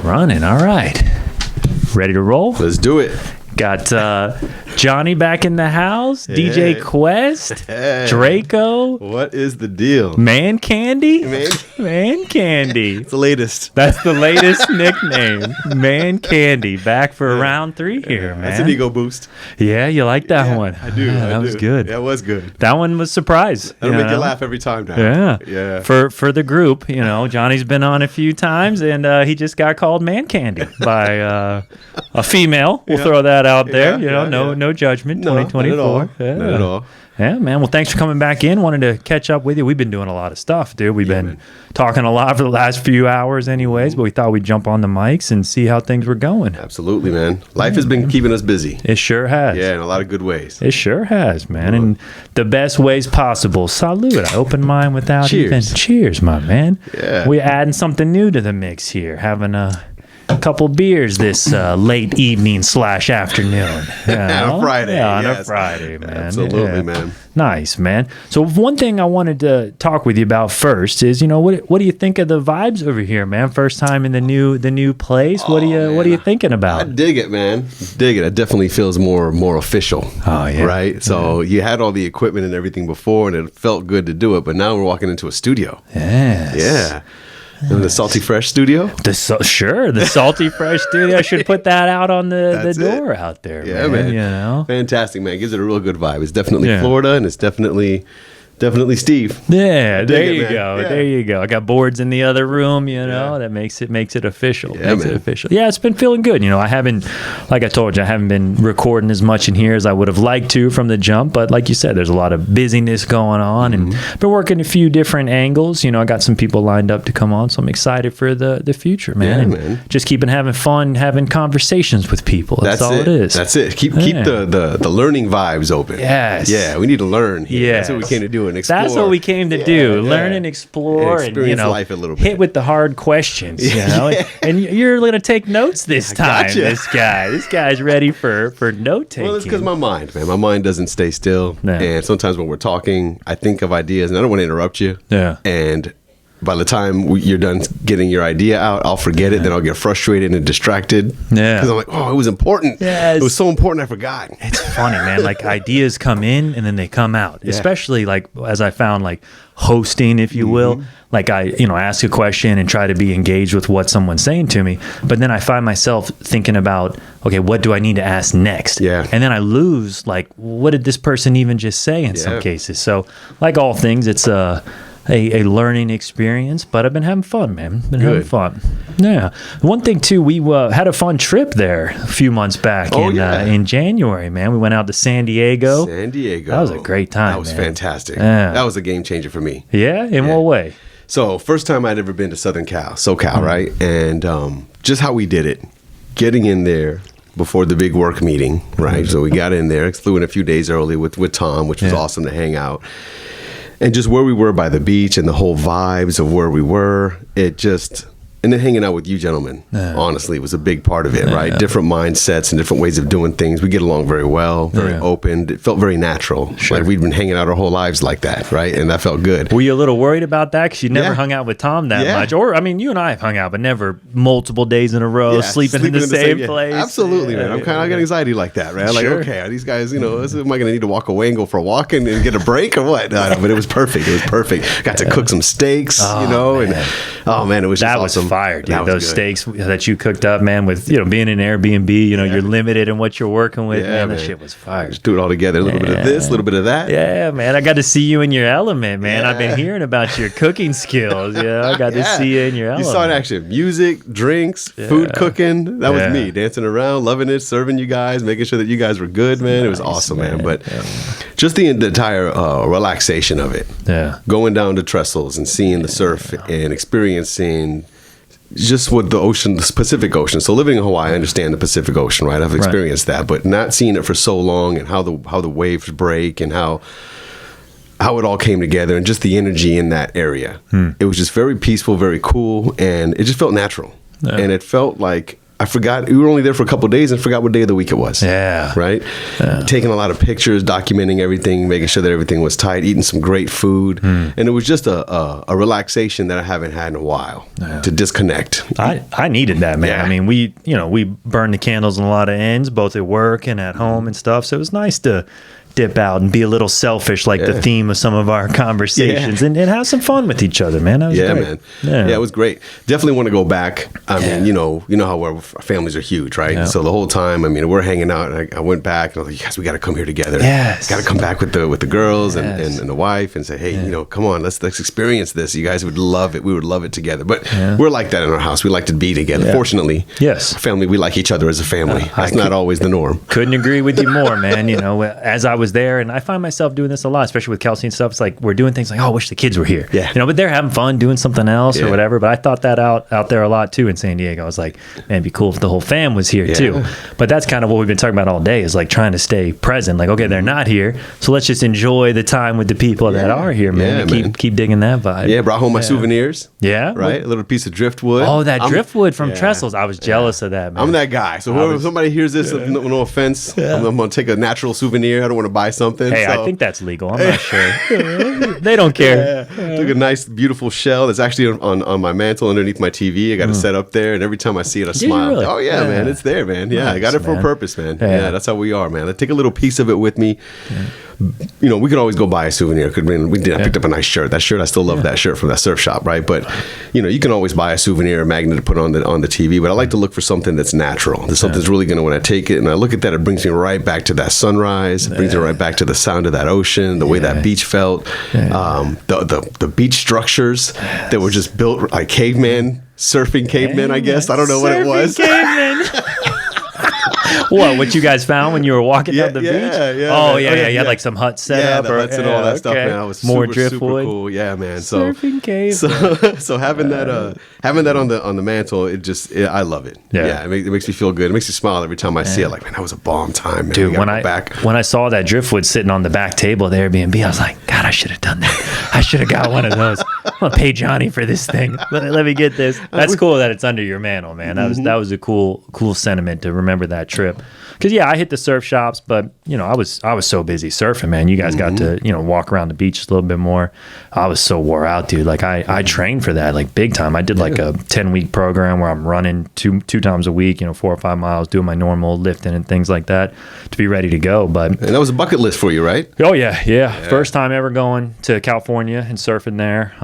Running, all right. Ready to roll? Let's do it. Got Johnny back in the house, hey. DJ Quest, hey. Draco. What is the deal? Man Candy? Man Candy. It's the latest. That's the latest nickname. Man Candy. Back for round 3 here, man. That's an ego boost. Yeah, you like that one? I do. That was good. That was good. That one was surprise. That'll make you laugh every time now. Yeah. For the group, Johnny's been on a few times, and he just got called Man Candy by a female. We'll throw that out there. No judgment. 2024. Not at all. Yeah, man. Well, thanks for coming back in. Wanted to catch up with you. We've been doing a lot of stuff, dude. We've been talking a lot for the last few hours anyways, but we thought we'd jump on the mics and see how things were going. Absolutely, man. Life has been keeping us busy. It sure has. Yeah, in a lot of good ways. It sure has, man. In the best ways possible. Salute. I opened mine without cheers, my man. Yeah. We're adding something new to the mix here. Having a couple beers this late evening / afternoon. On a Friday. Yeah, on a Friday, man. Absolutely, man. Nice, man. So one thing I wanted to talk with you about first is, what do you think of the vibes over here, man? First time in the new place. What are you thinking about? I dig it, man. Dig it. It definitely feels more official. Oh yeah. Right? So you had all the equipment and everything before, and it felt good to do it, but now we're walking into a studio. Yes. Yeah. In the SaltyFresh studio? The SaltyFresh studio. I should put that out on the door out there, man. Fantastic, man. It gives it a real good vibe. It's definitely Florida, and it's definitely Steve. Yeah, there you go. Yeah. There you go. I got boards in the other room, that makes it official. Yeah, it's been feeling good. I haven't, like I told you, I haven't been recording as much in here as I would have liked to from the jump, but like you said, there's a lot of busyness going on, and been working a few different angles. I got some people lined up to come on, so I'm excited for the future, man. Yeah, man. Just keeping having fun, having conversations with people. That's all it is. That's it. Keep the learning vibes open. Yes. Yeah, we need to learn here. Yes. That's what we came to do. And explore. That's what we came to do. Learn and explore, and experience life a little bit. Hit with the hard questions. And you're going to take notes this time. Gotcha. This guy's ready for note taking. Well, it's because my mind doesn't stay still. No. And sometimes when we're talking, I think of ideas, and I don't want to interrupt you. Yeah. And by the time you're done getting your idea out, I'll forget it. Then I'll get frustrated and distracted. Yeah. Because I'm like, it was important. Yes. It was so important, I forgot. It's funny, man. Like, ideas come in and then they come out. Yeah. Especially, like, as I found, like, hosting, if you will. Like, I ask a question and try to be engaged with what someone's saying to me. But then I find myself thinking about, okay, what do I need to ask next? Yeah. And then I lose, like, what did this person even just say in some cases? So, like all things, it's a learning experience, but I've been having fun, man. Having fun. Yeah. One thing too, we had a fun trip there a few months back in January, man. We went out to San Diego. That was a great time. That was fantastic. Yeah. That was a game changer for me. Yeah? In what way? So first time I'd ever been to SoCal, right? And just how we did it, getting in there before the big work meeting, right? So we got in there, flew in a few days early with Tom, which was awesome to hang out. And just where we were by the beach and the whole vibes of where we were, and then hanging out with you gentlemen, honestly, was a big part of it, right? Different mindsets and different ways of doing things. We get along very well, very open. It felt very natural. Sure. Like we'd been hanging out our whole lives like that, right? And that felt good. Were you a little worried about that? Because you never hung out with Tom that much. Or, you and I have hung out, but never multiple days in a row, sleeping in the same place. Absolutely, man. I get anxiety like that, right? Like, okay, are these guys, am I going to need to walk away and go for a walk and get a break or what? No, but it was perfect. Got to cook some steaks, and it was just that awesome. Was fire, dude. Those steaks that you cooked up, man, with being in Airbnb, you're limited in what you're working with, man. That shit was fire. Just do it all together. A little bit of this, a little bit of that. Yeah, man. I got to see you in your element, man. I've been hearing about your cooking skills. I got to see you in your element. You saw it in action. Music, drinks, food cooking. That was me, dancing around, loving it, serving you guys, making sure that you guys were good, man. It was awesome, man. But just the entire relaxation of it. Yeah. Going down to Trestles and seeing the surf and experiencing just what the Pacific Ocean. So living in Hawaii, I understand the Pacific Ocean, right? I've experienced that, but not seeing it for so long and how the waves break and how it all came together and just the energy in that area. It was just very peaceful, very cool, and it just felt natural. And it felt like I forgot. We were only there for a couple of days and forgot what day of the week it was. Yeah. Right? Yeah. Taking a lot of pictures, documenting everything, making sure that everything was tight, eating some great food. And it was just a relaxation that I haven't had in a while to disconnect. I needed that, man. Yeah. I mean, we burned the candles on a lot of ends, both at work and at home and stuff. So it was nice to dip out and be a little selfish, like the theme of some of our conversations, and have some fun with each other, man. That was great. Man. Yeah, it was great. Definitely want to go back. I mean, you know how our families are huge, right? Yeah. So the whole time, I mean, we're hanging out, and I went back, and I was like, guys, we got to come here together. Yes. Got to come back with the girls and the wife and say, hey, you know, come on, let's experience this. You guys would love it. We would love it together. But we're like that in our house. We like to be together. Yeah. Fortunately, our family, we like each other as a family. That's not always the norm. Couldn't agree with you more, man. You know, as I was there, and I find myself doing this a lot, especially with Kelsey and stuff. It's like we're doing things like, oh, I wish the kids were here. Yeah. You know, but they're having fun doing something else or whatever. But I thought that out there a lot too in San Diego. I was like, man, it'd be cool if the whole fam was here too. But that's kind of what we've been talking about all day, is like trying to stay present. Like, okay, they're not here, so let's just enjoy the time with the people that are here, man. Keep digging that vibe. Yeah, brought home my souvenirs. Yeah. Right? A little piece of driftwood. Oh, that driftwood from Trestles. I was jealous of that, man. I'm that guy. So whoever somebody hears this, no offense, I'm going to take a natural souvenir. I don't want to buy something. Hey, I think that's legal. I'm not sure. They don't care. Took a nice, beautiful shell that's actually on my mantle underneath my TV. I got it set up there, and every time I see it, I smile. Really? Oh, yeah, man. It's there, man. Yeah, nice, I got it for a purpose, man. Yeah, that's how we are, man. I take a little piece of it with me. You know, we could always go buy a souvenir. I picked up a nice shirt. That shirt, I still love that shirt from that surf shop, right? But, you know, you can always buy a souvenir, a magnet to put on the TV. But I like to look for something that's natural. There's something that's really going to, when I take it and I look at that, it brings me right back to that sunrise. It brings me right back to the sound of that ocean, the way that beach felt, the beach structures that were just built like surfing cavemen, I guess. I don't know what it was. What you guys found when you were walking down the beach? You had like some huts set up, the huts and all that stuff, man. That was more super, driftwood. super cool. Yeah, man. Surfing cave. So having that on the mantle, I love it. Yeah, it makes me feel good. It makes me smile every time I see it. Like, man, that was a bomb time, man. Dude, when I saw that driftwood sitting on the back table at the Airbnb, I was like, God, I should have done that. I should have got one of those. I'm gonna pay Johnny for this thing. Let me get this. That's cool that it's under your mantle, man. That was a cool sentiment to remember that trip. Because I hit the surf shops, but I was so busy surfing, man. You guys got to walk around the beach a little bit more. I was so wore out, dude. Like I trained for that like big time. I did like a 10-week program where I'm running two times a week, 4 or 5 miles, doing my normal lifting and things like that to be ready to go. But and that was a bucket list for you, right? Oh yeah. First time ever going to California and surfing there.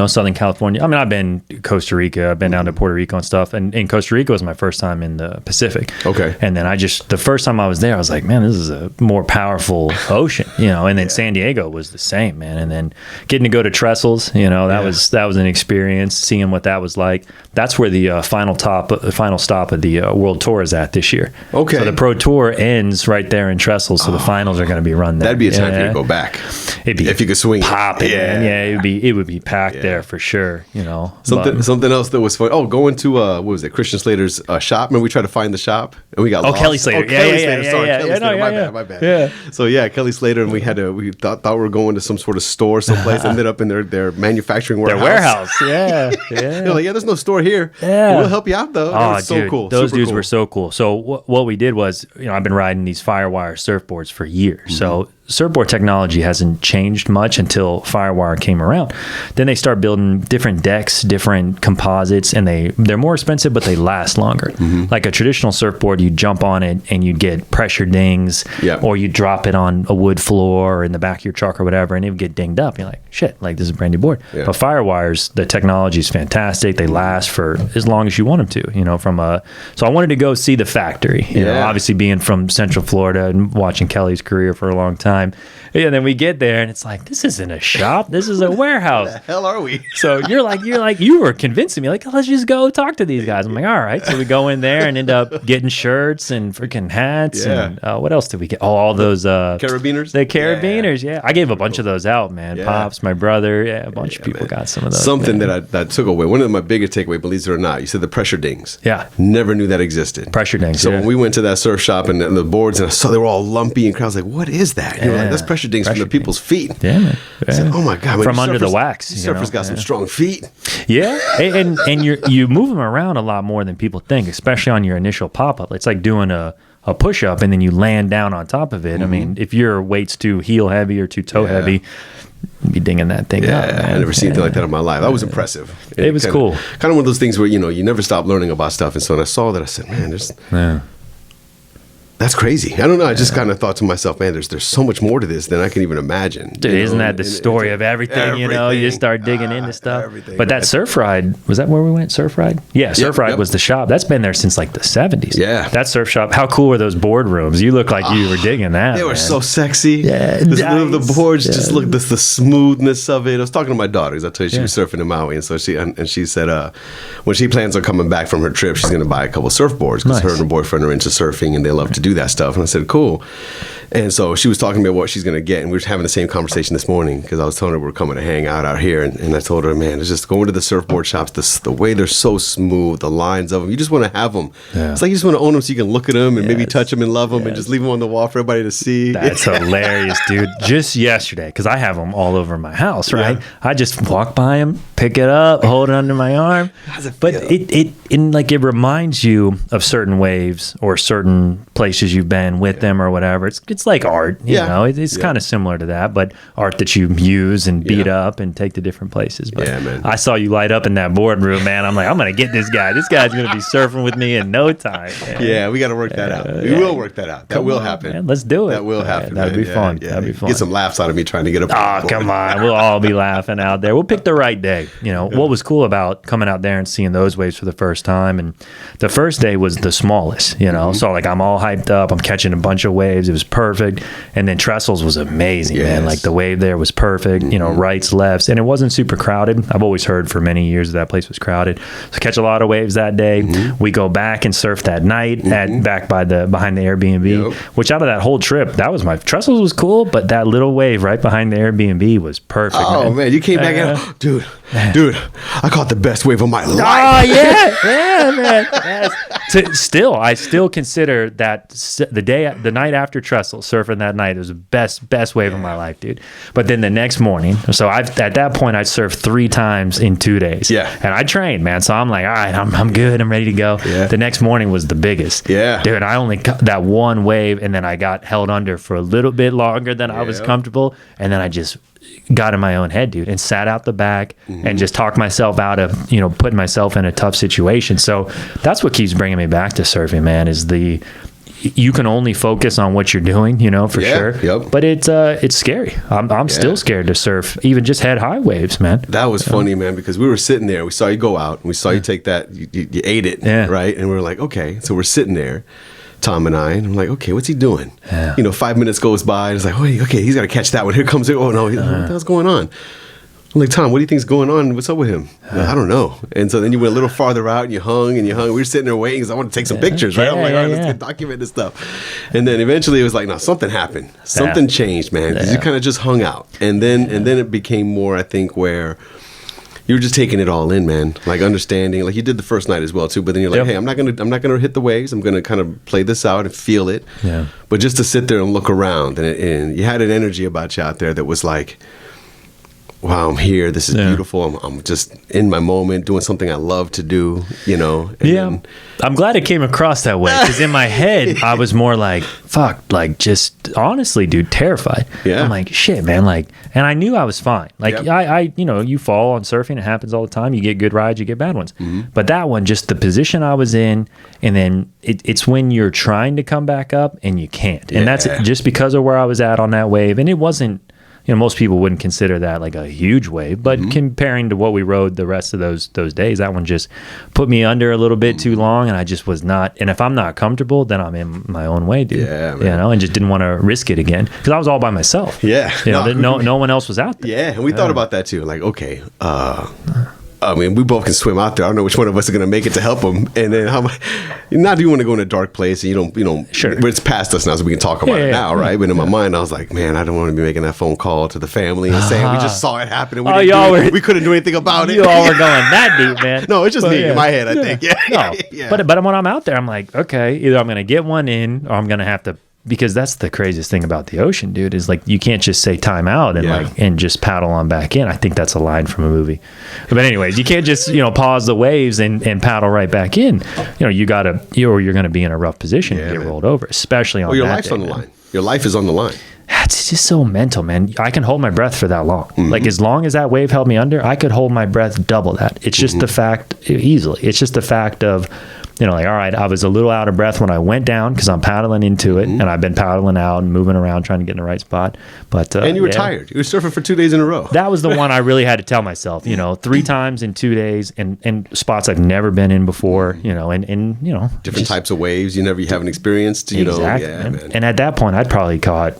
Southern California. I mean, I've been to Costa Rica. I've been down to Puerto Rico and stuff. And in Costa Rica was my first time in the Pacific. Okay. And then the first time I was there, I was like, man, this is a more powerful ocean, And then San Diego was the same, man. And then getting to go to Trestles, that was an experience, seeing what that was like. That's where the final stop of the World Tour is at this year. Okay. So the Pro Tour ends right there in Trestles, so the finals are going to be run there. That'd be a time for you to go back. It'd be if you could swing popping, man. Yeah, it would be packed there for sure. Something else that was fun. Oh, going to what was it? Christian Slater's shop. Remember we tried to find the shop and we got lost. Kelly Slater. Kelly Slater. Sorry, Kelly Slater. My bad. Yeah. So Kelly Slater, and we thought we were going to some sort of store someplace. Ended up in their manufacturing warehouse. Their warehouse. They're like, there's no store here. Yeah. We'll help you out though. Oh, so dude, cool. Those dudes were so cool. So what we did was, I've been riding these Firewire surfboards for years. So surfboard technology hasn't changed much until Firewire came around. Then they start building different decks, different composites, and they're more expensive, but they last longer. Like a traditional surfboard, you jump on it and you get pressure dings, or you drop it on a wood floor or in the back of your truck or whatever, and it would get dinged up. You're like, shit, like this is a brand new board. Yeah. But Firewires, the technology is fantastic. They last for as long as you want them to. So I wanted to go see the factory. Obviously being from Central Florida and watching Kelly's career for a long time. And then we get there and it's like, this isn't a shop, this is a warehouse. Where the hell are we? So you were convincing me, like, let's just go talk to these guys. I'm like, all right. So we go in there and end up getting shirts and freaking hats and what else did we get? All those carabiners. The carabiners, I gave a bunch of those out, man. Pops, my brother, a bunch of people got some of those. Something that I took away. One of my biggest takeaway, believe it or not, you said the pressure dings. Yeah. Never knew that existed. Pressure dings. So when we went to that surf shop and the boards and I saw they were all lumpy and I was like, what is that? People were like, that's pressure dings from the people's feet. Yeah, man. Yeah. Said, oh my God. From under the wax. Surfers got some strong feet. Yeah. And you move them around a lot more than people think, especially on your initial pop-up. It's like doing a push-up and then you land down on top of it. I mean, if your weight's too heel heavy or too toe heavy, you'd be dinging that thing up, man. I never seen anything like that in my life. That was impressive. It was cool. Kind of one of those things where, you never stop learning about stuff. And so when I saw that, I said, man, that's crazy. I don't know. I just kind of thought to myself, man, there's so much more to this than I can even imagine. Dude, isn't that the story of everything, You just start digging into stuff. But that surf ride, was that where we went? Surf ride? Yeah, Surf Ride was the shop. That's been there since like the 70s. Yeah. That surf shop. How cool were those boardrooms? You look like you were digging that. They were so sexy. Yeah. The boards, just look, the smoothness of it. I was talking to my daughter, because I told you she was surfing in Maui. And so she said, when she plans on coming back from her trip, she's going to buy a couple surfboards, because her and her boyfriend are into surfing and they love to do that stuff. And I said, cool. And so she was talking about what she's going to get. And we were having the same conversation this morning, because I was telling her we're coming to hang out here. And I told her, man, it's just going to the surfboard shops, the way they're so smooth, the lines of them. You just want to have them. Yeah. It's like you just want to own them so you can look at them and maybe touch them and love them and just leave them on the wall for everybody to see. That's hilarious, dude. Just yesterday, because I have them all over my house, right? Yeah. I just walk by them, pick it up, hold it under my arm. But it reminds you of certain waves or certain places you've been with them or whatever. It's like art, you know. It's kind of similar to that, but art that you use and beat up and take to different places. But man. I saw you light up in that boardroom, man. I'm like, I'm gonna get this guy. This guy's gonna be surfing with me in no time. Man. Yeah, we got to work that out. We will work that out. That will happen. Man. Let's do it. That will happen. That'd be fun. That'd be fun. Get some laughs out of me trying to get up. Oh, come on. We'll all be laughing out there. We'll pick the right day. What was cool about coming out there and seeing those waves for the first time, and the first day was the smallest, So like I'm all hyped up. I'm catching a bunch of waves. It was perfect. And then Trestles was amazing, man. Like the wave there was perfect, rights, lefts, and it wasn't super crowded. I've always heard for many years that place was crowded. So catch a lot of waves that day. We go back and surf that night back behind the Airbnb, which out of that whole trip, that was my Trestles was cool, but that little wave right behind the Airbnb was perfect. Oh man, you came back and dude, I caught the best wave of my life. Oh yeah, man. I still consider that the night after Trestle, surfing that night, was the best wave of my life, dude. But then the next morning, so at that point I'd surfed 3 times in 2 days. Yeah. And I trained, man. So I'm like, all right, I'm good. I'm ready to go. Yeah. The next morning was the biggest. Yeah. Dude, I only got that one wave, and then I got held under for a little bit longer than I was comfortable. And then I just got in my own head, dude, and sat out the back and just talked myself out of, putting myself in a tough situation. So that's what keeps bringing me back to surfing, man, is you can only focus on what you're doing, for sure. Yep. But it's scary. I'm still scared to surf, even just head high waves, man. That was funny, man, because we were sitting there. We saw you go out, and we saw you take that. You ate it, right? And we were like, okay. So we're sitting there, Tom and I, and I'm like, okay, what's he doing? Yeah. 5 minutes goes by, and it's like, oh, okay, he's got to catch that one. Here comes it. Oh no, what the hell's going on? I'm like, Tom, what do you think's going on? What's up with him? I don't know. And so then you went a little farther out, and you hung. We were sitting there waiting because I want to take some pictures, right? I'm like, all right, let's document this stuff. And then eventually it was like, no, something happened. Something changed, man, because you kind of just hung out. And then it became more, I think, where you were just taking it all in, man. Like understanding, like you did the first night as well too. But then you're like, hey, I'm not gonna hit the waves. I'm gonna kind of play this out and feel it. Yeah. But just to sit there and look around, and you had an energy about you out there that was like, wow, I'm here. This is beautiful. I'm just in my moment, doing something I love to do, And I'm glad it came across that way, because in my head, I was more like, fuck, like just honestly, dude, terrified. Yeah. I'm like, shit, man. Like, and I knew I was fine. Like, I you fall on surfing. It happens all the time. You get good rides, you get bad ones. But that one, just the position I was in, and then it's when you're trying to come back up and you can't. And that's just because of where I was at on that wave. And it wasn't, most people wouldn't consider that like a huge wave, but comparing to what we rode the rest of those days, that one just put me under a little bit too long, and I just was not. And if I'm not comfortable, then I'm in my own way, dude. Yeah, man. And just didn't want to risk it again, because I was all by myself. Yeah, no one else was out there. Yeah, and we thought about that too. Like, okay, I mean, we both can swim out there. I don't know which one of us is going to make it to help them. And then not do you want to go in a dark place, and you don't, sure. But it's past us now, so we can talk about it now, right? But in my mind, I was like, man, I don't want to be making that phone call to the family and saying we just saw it happen, and we couldn't do anything about it. You all were going that deep, man. No, it's just me in my head, I think. Yeah. No. But when I'm out there, I'm like, okay, either I'm going to get one in, or I'm going to have to because that's the craziest thing about the ocean, dude, is like you can't just say time out and just paddle on back in. I think that's a line from a movie. But anyways, you can't just, pause the waves and paddle right back in. You gotta, or you're gonna be in a rough position and get rolled over, especially on your that life's day, on the line. Your life is on the line. It's just so mental, man. I can hold my breath for that long. Like as long as that wave held me under, I could hold my breath double that. It's just the fact easily. It's just the fact of, all right, I was a little out of breath when I went down because I'm paddling into it, and I've been paddling out and moving around trying to get in the right spot. But and you were tired. You were surfing for 2 days in a row. That was the one I really had to tell myself, 3 times in 2 days, and spots I've never been in before, and different types of waves you haven't experienced. Exactly. And at that point, I'd probably caught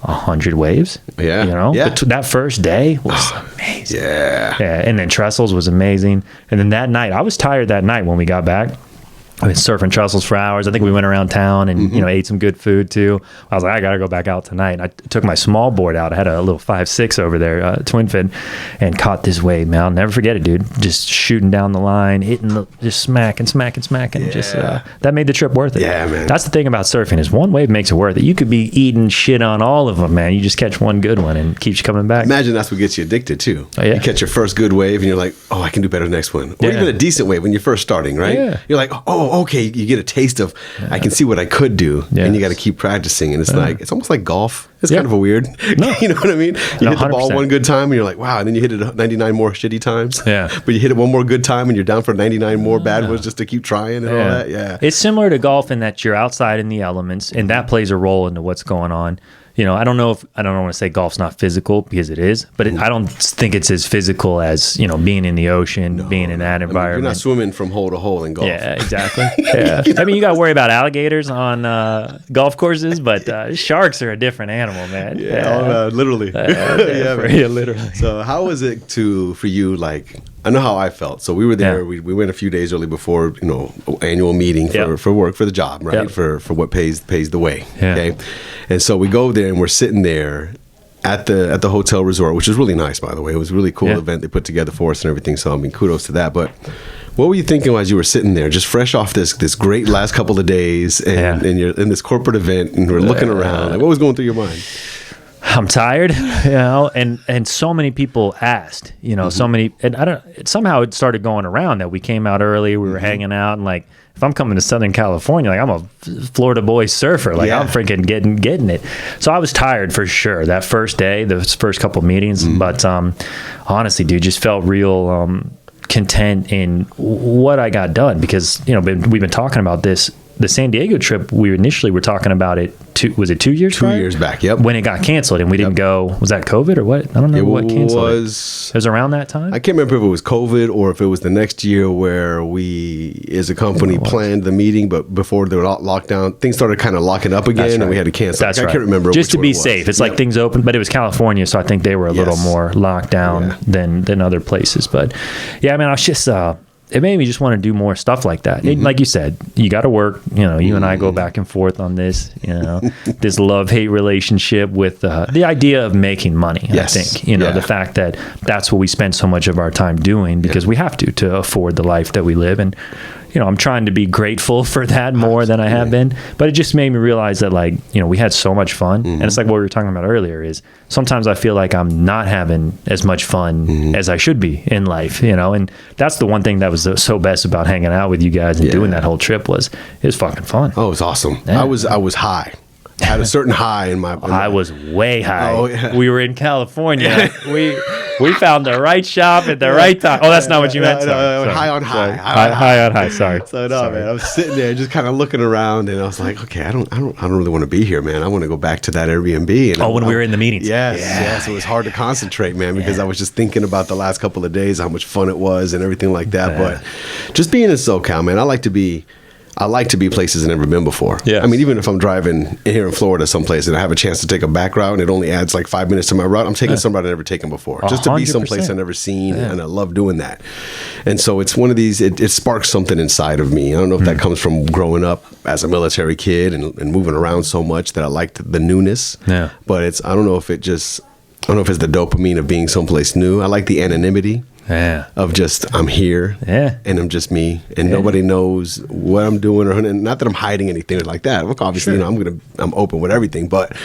100 waves. Yeah. But that first day was amazing. Yeah. And then Trestles was amazing. And then that night, I was tired that night when we got back. I was surfing Trestles for hours. I think we went around town and ate some good food too. I was like, I gotta go back out tonight. And I took my small board out. I had a little 5.6 over there, twin fin, and caught this wave. Man, I'll never forget it, dude. Just shooting down the line, just smacking. Yeah. Just that made the trip worth it. Yeah, man. That's the thing about surfing is one wave makes it worth it. You could be eating shit on all of them, man. You just catch one good one and keeps you coming back. Imagine that's what gets you addicted too. Oh, yeah. You catch your first good wave and you're like, oh, I can do better the next one. Or even a decent wave when you're first starting, right? Yeah. You're like, oh, okay. You get a taste of, I can see what I could do. Yes. And you got to keep practicing. And it's it's almost like golf. It's kind of a weird, you know what I mean? You hit the ball one good time and you're like, wow. And then you hit it 99 more shitty times. Yeah. But you hit it one more good time and you're down for 99 more bad ones just to keep trying and all that. Yeah. It's similar to golf in that you're outside in the elements and that plays a role into what's going on. I don't want to say golf's not physical because it is, but I don't think it's as physical as, being in the ocean, being in that environment. You're not swimming from hole to hole in golf. Yeah, exactly. Yeah. I mean, you got to worry about alligators on golf courses, but sharks are a different animal, man. Yeah. Literally. Literally. So how was it for you, like, I know how I felt. So we were there. Yeah. We went a few days early before, annual meeting for work, for the job, right? Yep. For what pays the way. Yeah. Okay. And so we go there and we're sitting there at the hotel resort, which is really nice, by the way. It was a really cool event they put together for us and everything. So I mean, kudos to that. But what were you thinking as you were sitting there, just fresh off this great last couple of days, and you're in this corporate event, and we're looking around? Like, what was going through your mind? I'm tired, and so many people asked, so many, and somehow it started going around that we came out early, we were hanging out, and like, if I'm coming to Southern California, like I'm a Florida boy surfer, like I'm freaking getting it. So I was tired for sure that first day, those first couple meetings, but honestly, dude, just felt real content in what I got done because, we've been talking about this. The San Diego trip, we initially were talking about it. Was it 2 years? 2 years back. Yep. When it got canceled and we didn't go. Was that COVID or what? I don't know what canceled it. It was around that time. I can't remember if it was COVID or if it was the next year where we, as a company, planned the meeting, but before the lockdown, things started kind of locking up again, and we had to cancel. That's right. I can't remember. Just to be safe, it's like things open, but it was California, so I think they were a little more locked down than other places. But yeah, I mean, I was just. It made me just want to do more stuff like that. Like you said, you got to work. You and I go back and forth on this. This love-hate relationship with the idea of making money. Yes. I think the fact that that's what we spend so much of our time doing because we have to afford the life that we live. And I'm trying to be grateful for that more than I have been. But it just made me realize that we had so much fun. And it's like what we were talking about earlier is sometimes I feel like I'm not having as much fun as I should be in life, and that's the one thing that was so best about hanging out with you guys and doing that whole trip was it was fucking fun. Oh, it was awesome. Yeah. I was high. I had a certain high in my I was way high. Oh, yeah. We were in California. We found the right shop at the right time. Oh, that's not what you meant. Sorry. High on high. High on high. Sorry. So man, I was sitting there just kind of looking around, and I was like, okay, I don't really want to be here, man. I want to go back to that Airbnb. And when we were in the meetings. Yes. It was hard to concentrate, man, because I was just thinking about the last couple of days, how much fun it was, and everything like that. But just being in SoCal, man, I like to be places I've never been before. Yeah. I mean, even if I'm driving here in Florida someplace and I have a chance to take a back route and it only adds like 5 minutes to my route, I'm taking some route I've never taken before. Just to be someplace I've never seen, and I love doing that. And so it's one of these, it sparks something inside of me. I don't know if that comes from growing up as a military kid and moving around so much that I liked the newness. But I don't know if it's the dopamine of being someplace new. I like the anonymity. of just I'm here and I'm just me and nobody knows what I'm doing or not that I'm hiding anything like that. Look, obviously, I'm open with everything, but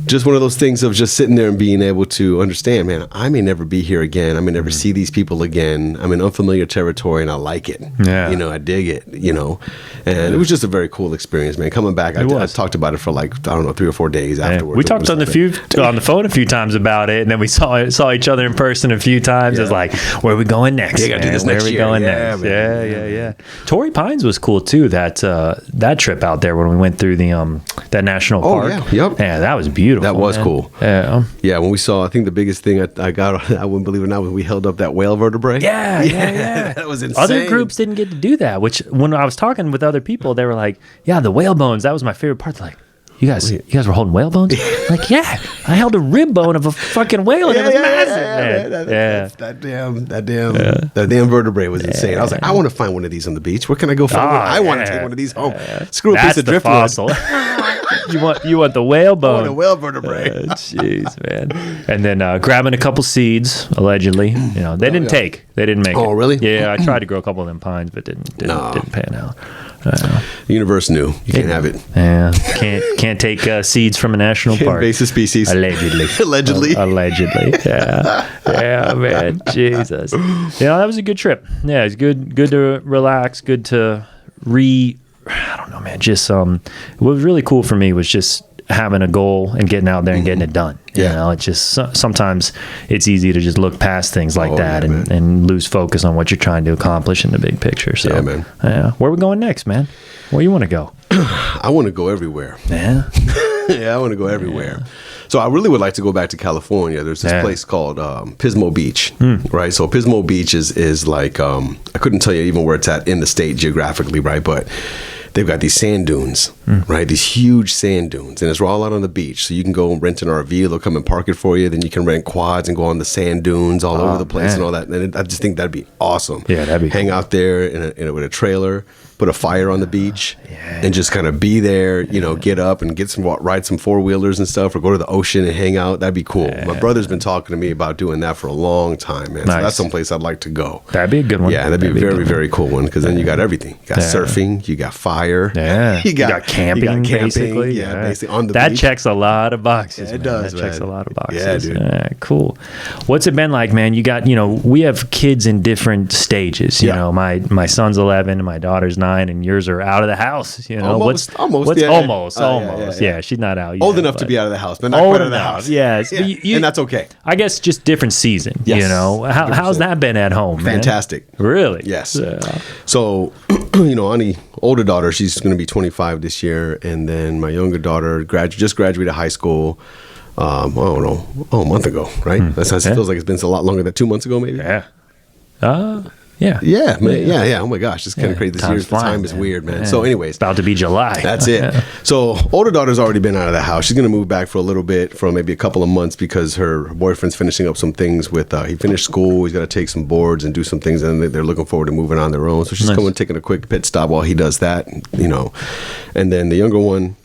just one of those things of just sitting there and being able to understand, man, I may never be here again. I may never see these people again. I'm in unfamiliar territory and I like it. Yeah. I dig it, and it was just a very cool experience, man. Coming back, I talked about it for 3 or 4 days afterwards. We talked on the phone a few times about it, and then we saw each other in person a few times. It's like, where are we going next? Yeah, gotta do this next year. Where are we going next? Man. Yeah. Torrey Pines was cool too. That trip out there when we went through that national park. Yeah, that was beautiful. That was cool. Yeah. When we saw, I think the biggest thing I got, I wouldn't believe it now, when we held up that whale vertebrae. Yeah. That was insane. Other groups didn't get to do that, which when I was talking with other people, they were like, yeah, the whale bones, that was my favorite part. They're like, you guys were holding whale bones? Like, yeah, I held a rib bone of a fucking whale and it was massive. That damn vertebrae was insane. I was like, I want to find one of these on the beach. Where can I go find one? I want to take one of these home. Screw a piece of driftwood. Fossil. You want the whale bone? I want a whale vertebrae. Jeez, man. And then grabbing a couple seeds, allegedly. They didn't they didn't make it. Oh, really? Yeah, I tried to grow a couple of them pines, but didn't pan out. The universe knew you can't have it. Yeah, can't take seeds from a national park. Invasive species. Allegedly. Allegedly. Yeah, man. Jesus. That was a good trip. Yeah, it's good to relax. Good to I don't know, man. Just what was really cool for me was just having a goal and getting out there and getting it done. It's just sometimes it's easy to just look past things like that and lose focus on what you're trying to accomplish in the big picture. So, man. Where are we going next, man? Where you want to go? I want to go everywhere. Yeah. I want to go everywhere. Yeah. So I really would like to go back to California. There's this place called Pismo Beach, right? So Pismo Beach is like, I couldn't tell you even where it's at in the state geographically, right? But they've got these sand dunes, right? These huge sand dunes. And it's all out on the beach. So you can go and rent an RV. They'll come and park it for you. Then you can rent quads and go on the sand dunes all over the place and all that. And I just think that'd be awesome. Yeah, that'd be Hang out there with a trailer, put a fire on the beach, and just kind of be there, get up and ride some four-wheelers and stuff, or go to the ocean and hang out. That'd be cool. My brother's been talking to me about doing that for a long time, man. Nice. So that's someplace I'd like to go. That'd be a good one. Yeah, that'd be a very, very cool one, because then you got everything. You got surfing, you got fire. Yeah. You got camping, basically. Yeah, basically on the beach. That checks a lot of boxes. Yeah, it does, That checks a lot of boxes. Yeah, dude. Cool. What's it been like, man? You got, we have kids in different stages. You know, my son's 11 and my daughter's 9, and yours are out of the house. Almost. Almost. Yeah, she's not out yet. Old enough to be out of the house, but not quite out of the house. Yes. And that's okay. I guess just different season. Yes. How's that been at home? Fantastic. Man? Really? Yes. So, Ani, older daughter, she's going to be 25 this year, and then my younger daughter just graduated high school. I don't know, a month ago, right? It feels like it's been a lot longer than 2 months ago, maybe. Yeah. Yeah. Oh my gosh, it's kind of crazy. The time is weird, man. So, anyways, about to be July. That's it. So, older daughter's already been out of the house. She's going to move back for a little bit, for maybe a couple of months, because her boyfriend's finishing up some things with. He finished school. He's got to take some boards and do some things, and they're looking forward to moving on their own. So she's coming, taking a quick pit stop while he does that. And then the younger one,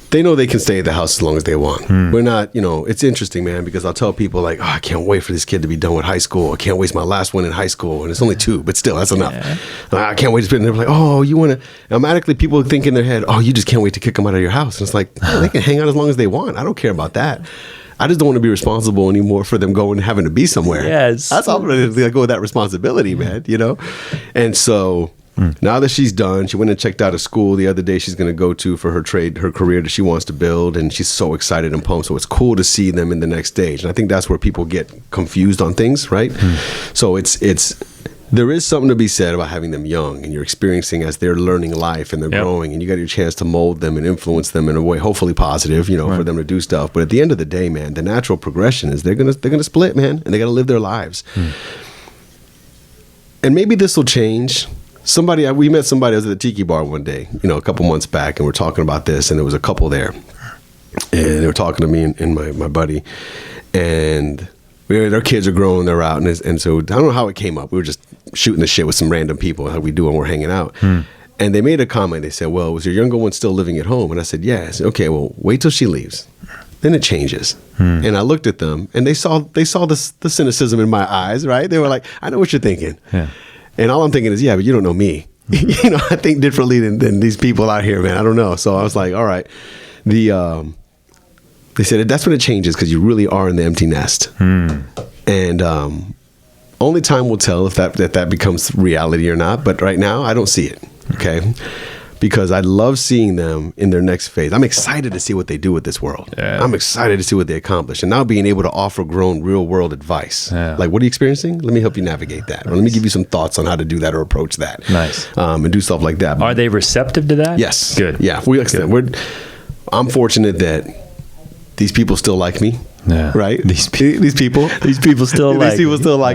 they know they can stay at the house as long as they want. We're not, it's interesting, man, because I'll tell people like, I can't wait for this kid to be done with high school. I can't waste my last one in high school. And it's only 2, but still, that's enough. I can't wait to spend. They're like, you want to, automatically people think in their head, you just can't wait to kick them out of your house. And it's like, they can hang out as long as they want. I don't care about that. I just don't want to be responsible anymore for them going and having to be somewhere. Yes. That's all I'm going to go with, that responsibility, man, And so, now that she's done, she went and checked out a school the other day she's going to go to for her career that she wants to build, and she's so excited and pumped. So it's cool to see them in the next stage. And I think that's where people get confused on things, right? So there is something to be said about having them young, and you're experiencing as they're learning life and they're growing, and you got your chance to mold them and influence them in a way, hopefully positive, for them to do stuff. But at the end of the day, man, the natural progression is they're gonna split, man, and they got to live their lives. And maybe this will change. We met somebody. I was at the Tiki Bar one day, a couple months back, and we're talking about this, and there was a couple there, and they were talking to me and my buddy, and their kids are grown, they're out, and so I don't know how it came up. We were just shooting the shit with some random people, how we do when we're hanging out. And they made a comment. They said, well, was your younger one still living at home? And I said, yeah. I said, okay, well, wait till she leaves. then it changes. And I looked at them, and they saw the cynicism in my eyes, right? They were like, I know what you're thinking. Yeah. And all I'm thinking is, yeah, but you don't know me. I think differently than these people out here, man. I don't know. So I was like, all right. They said that's when it changes, because you really are in the empty nest. And only time will tell if that becomes reality or not. But right now, I don't see it. Okay. Because I love seeing them in their next phase. I'm excited to see what they do with this world. Yeah. I'm excited to see what they accomplish. And now being able to offer grown real world advice. Yeah. Like, what are you experiencing? Let me help you navigate that. Nice. Or let me give you some thoughts on how to do that or approach that. Nice. And do stuff like that. Are they receptive to that? Yes. Good. Yeah. I'm fortunate that these people still like me. Yeah. Right? These people still like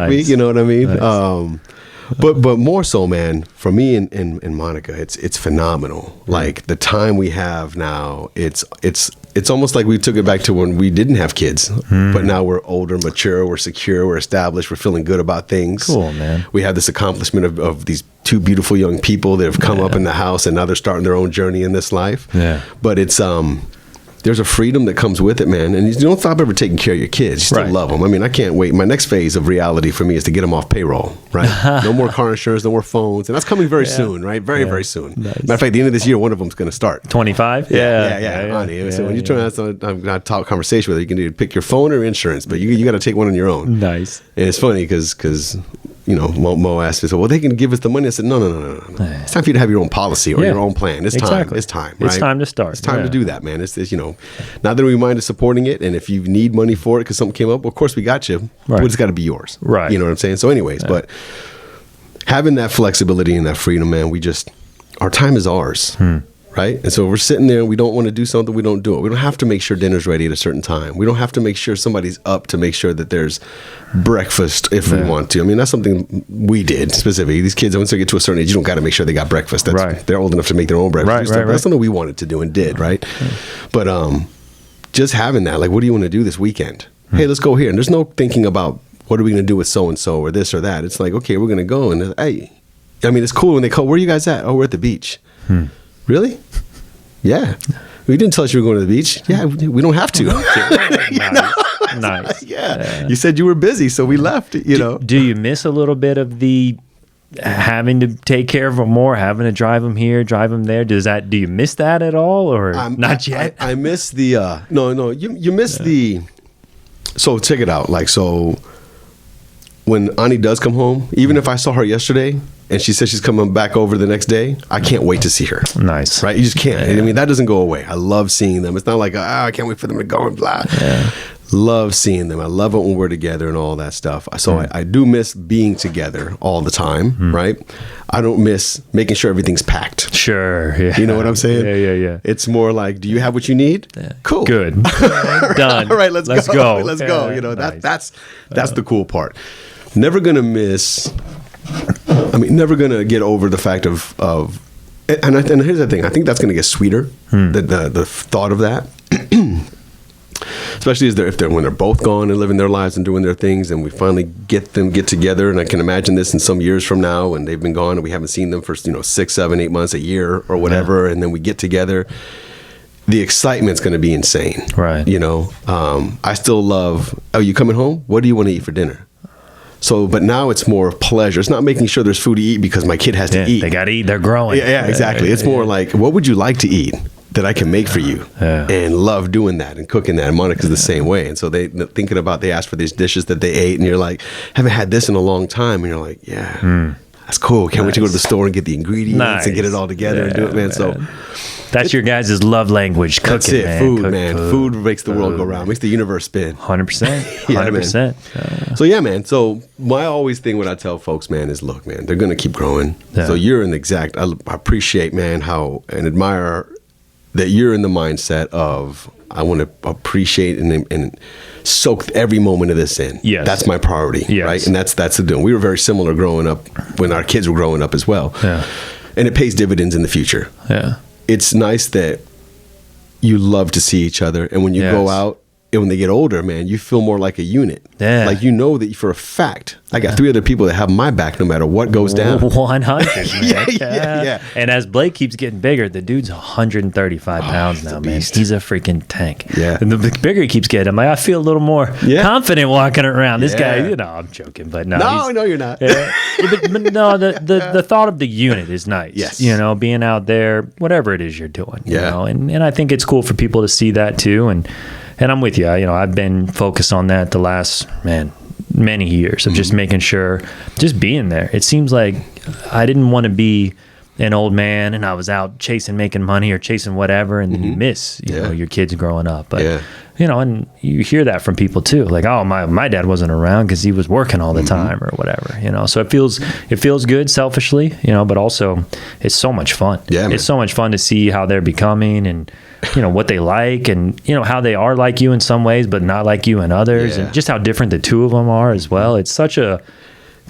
me. You know what I mean? Nice. But more so, man, for me and Monica, it's phenomenal. Like, the time we have now, it's almost like we took it back to when we didn't have kids, but now we're older, mature, we're secure, we're established, we're feeling good about things. Cool, man. We have this accomplishment of these two beautiful young people that have come up in the house, and now they're starting their own journey in this life. Yeah. But it's there's a freedom that comes with it, man. And you don't stop ever taking care of your kids. You still love them. I mean, I can't wait. My next phase of reality for me is to get them off payroll, right? No more car insurance, no more phones. And that's coming very soon, right? Very, very soon. Nice. Matter of fact, the end of this year, one of them's going to start. 25? Yeah. So when you're trying to have a conversation with her, you can either pick your phone or insurance, but you got to take one on your own. Nice. And it's funny because Mo asked me, so, well, they can give us the money. I said, no. It's time for you to have your own policy or your own plan. It's time. It's time, right? It's time to start. It's time to do that, man. It's not that we mind supporting it. And if you need money for it because something came up, well, of course we got you. Right. But it's got to be yours. Right. You know what I'm saying? So anyways, but having that flexibility and that freedom, man, our time is ours. Right? And so we're sitting there and we don't want to do something, we don't do it. We don't have to make sure dinner's ready at a certain time. We don't have to make sure somebody's up to make sure that there's breakfast if we want to. I mean, that's something we did specifically. These kids, once they get to a certain age, you don't got to make sure they got breakfast. They're old enough to make their own breakfast. That's something we wanted to do and did, right? But just having that, like, what do you want to do this weekend? Hey, let's go here. And there's no thinking about what are we going to do with so-and-so or this or that. It's like, okay, we're going to go. And hey, I mean, it's cool when they call, where are you guys at? Oh, we're at the beach. Really? Yeah. We didn't tell us you were going to the beach. Yeah, we don't have to. Nice. Yeah. You said you were busy, so we left, Do you miss a little bit of the having to take care of them more, having to drive them here, drive them there? Do you miss that at all, or not yet? I miss the, no, you miss the, so check it out. Like, so when Ani does come home, even if I saw her yesterday and she says she's coming back over the next day, I can't wait to see her. Nice. Right? You just can't. Yeah. I mean, that doesn't go away. I love seeing them. It's not like, I can't wait for them to go and blah. Yeah. Love seeing them. I love it when we're together and all that stuff. So I do miss being together all the time, right? I don't miss making sure everything's packed. Sure. Yeah. You know what I'm saying? Yeah. It's more like, do you have what you need? Yeah. Cool. Good. Done. All right, let's go. Let's go. Nice. That's the cool part. Never going to get over the fact of and here's the thing. I think that's going to get sweeter, the thought of that. Especially when they're both gone and living their lives and doing their things, and we finally get together. And I can imagine this in some years from now when they've been gone and we haven't seen them for 6, 7, 8 months, a year or whatever, and then we get together. The excitement's going to be insane, right? I still love. Oh, you coming home? What do you want to eat for dinner? So, but now it's more of pleasure. It's not making sure there's food to eat because my kid has to eat. They got to eat. They're growing. Yeah, exactly. It's more like, what would you like to eat that I can make for you? And love doing that and cooking that. And Monica's the same way. And so they ask for these dishes that they ate, and you're like, haven't had this in a long time. And you're like, that's cool. Can't wait to go to the store and get the ingredients and get it all together and do it, man. So that's your guys' love language. Cooking, that's it. man. Food, man. Food makes the world go round. Makes the universe spin. 100%. 100%. So yeah, man. So my always thing what I tell folks, man, is look, man, they're gonna keep growing. Yeah. So you're I appreciate, man, how and admire that you're in the mindset of I want to appreciate and soak every moment of this in. Yes. That's my priority, right? And that's the deal. We were very similar growing up when our kids were growing up as well. Yeah. And it pays dividends in the future. Yeah. It's nice that you love to see each other, and when you go out, when they get older, man, you feel more like a unit. Yeah. Like, you know that for a fact, I got 3 other people that have my back no matter what goes down. 100, man. Yeah. And as Blake keeps getting bigger, the dude's 135 pounds now, man. He's a freaking tank. Yeah. And the bigger he keeps getting, I feel a little more confident walking around. This guy, I'm joking, but no. No, you're not. But no, the thought of the unit is nice. Yes. Being out there, whatever it is you're doing. You Yeah. know? And I think it's cool for people to see that too. And I'm with you. I've been focused on that the last, many years of just making sure, just being there. It seems like I didn't want to be an old man and I was out making money or chasing whatever, and then you miss, your kids growing up. But, and you hear that from people too. Like, oh, my dad wasn't around because he was working all the time or whatever, So it feels good selfishly, but also it's so much fun. Yeah, man. It's so much fun to see how they're becoming and, what they like and, how they are like you in some ways, but not like you in others, and just how different the two of them are as well. It's such a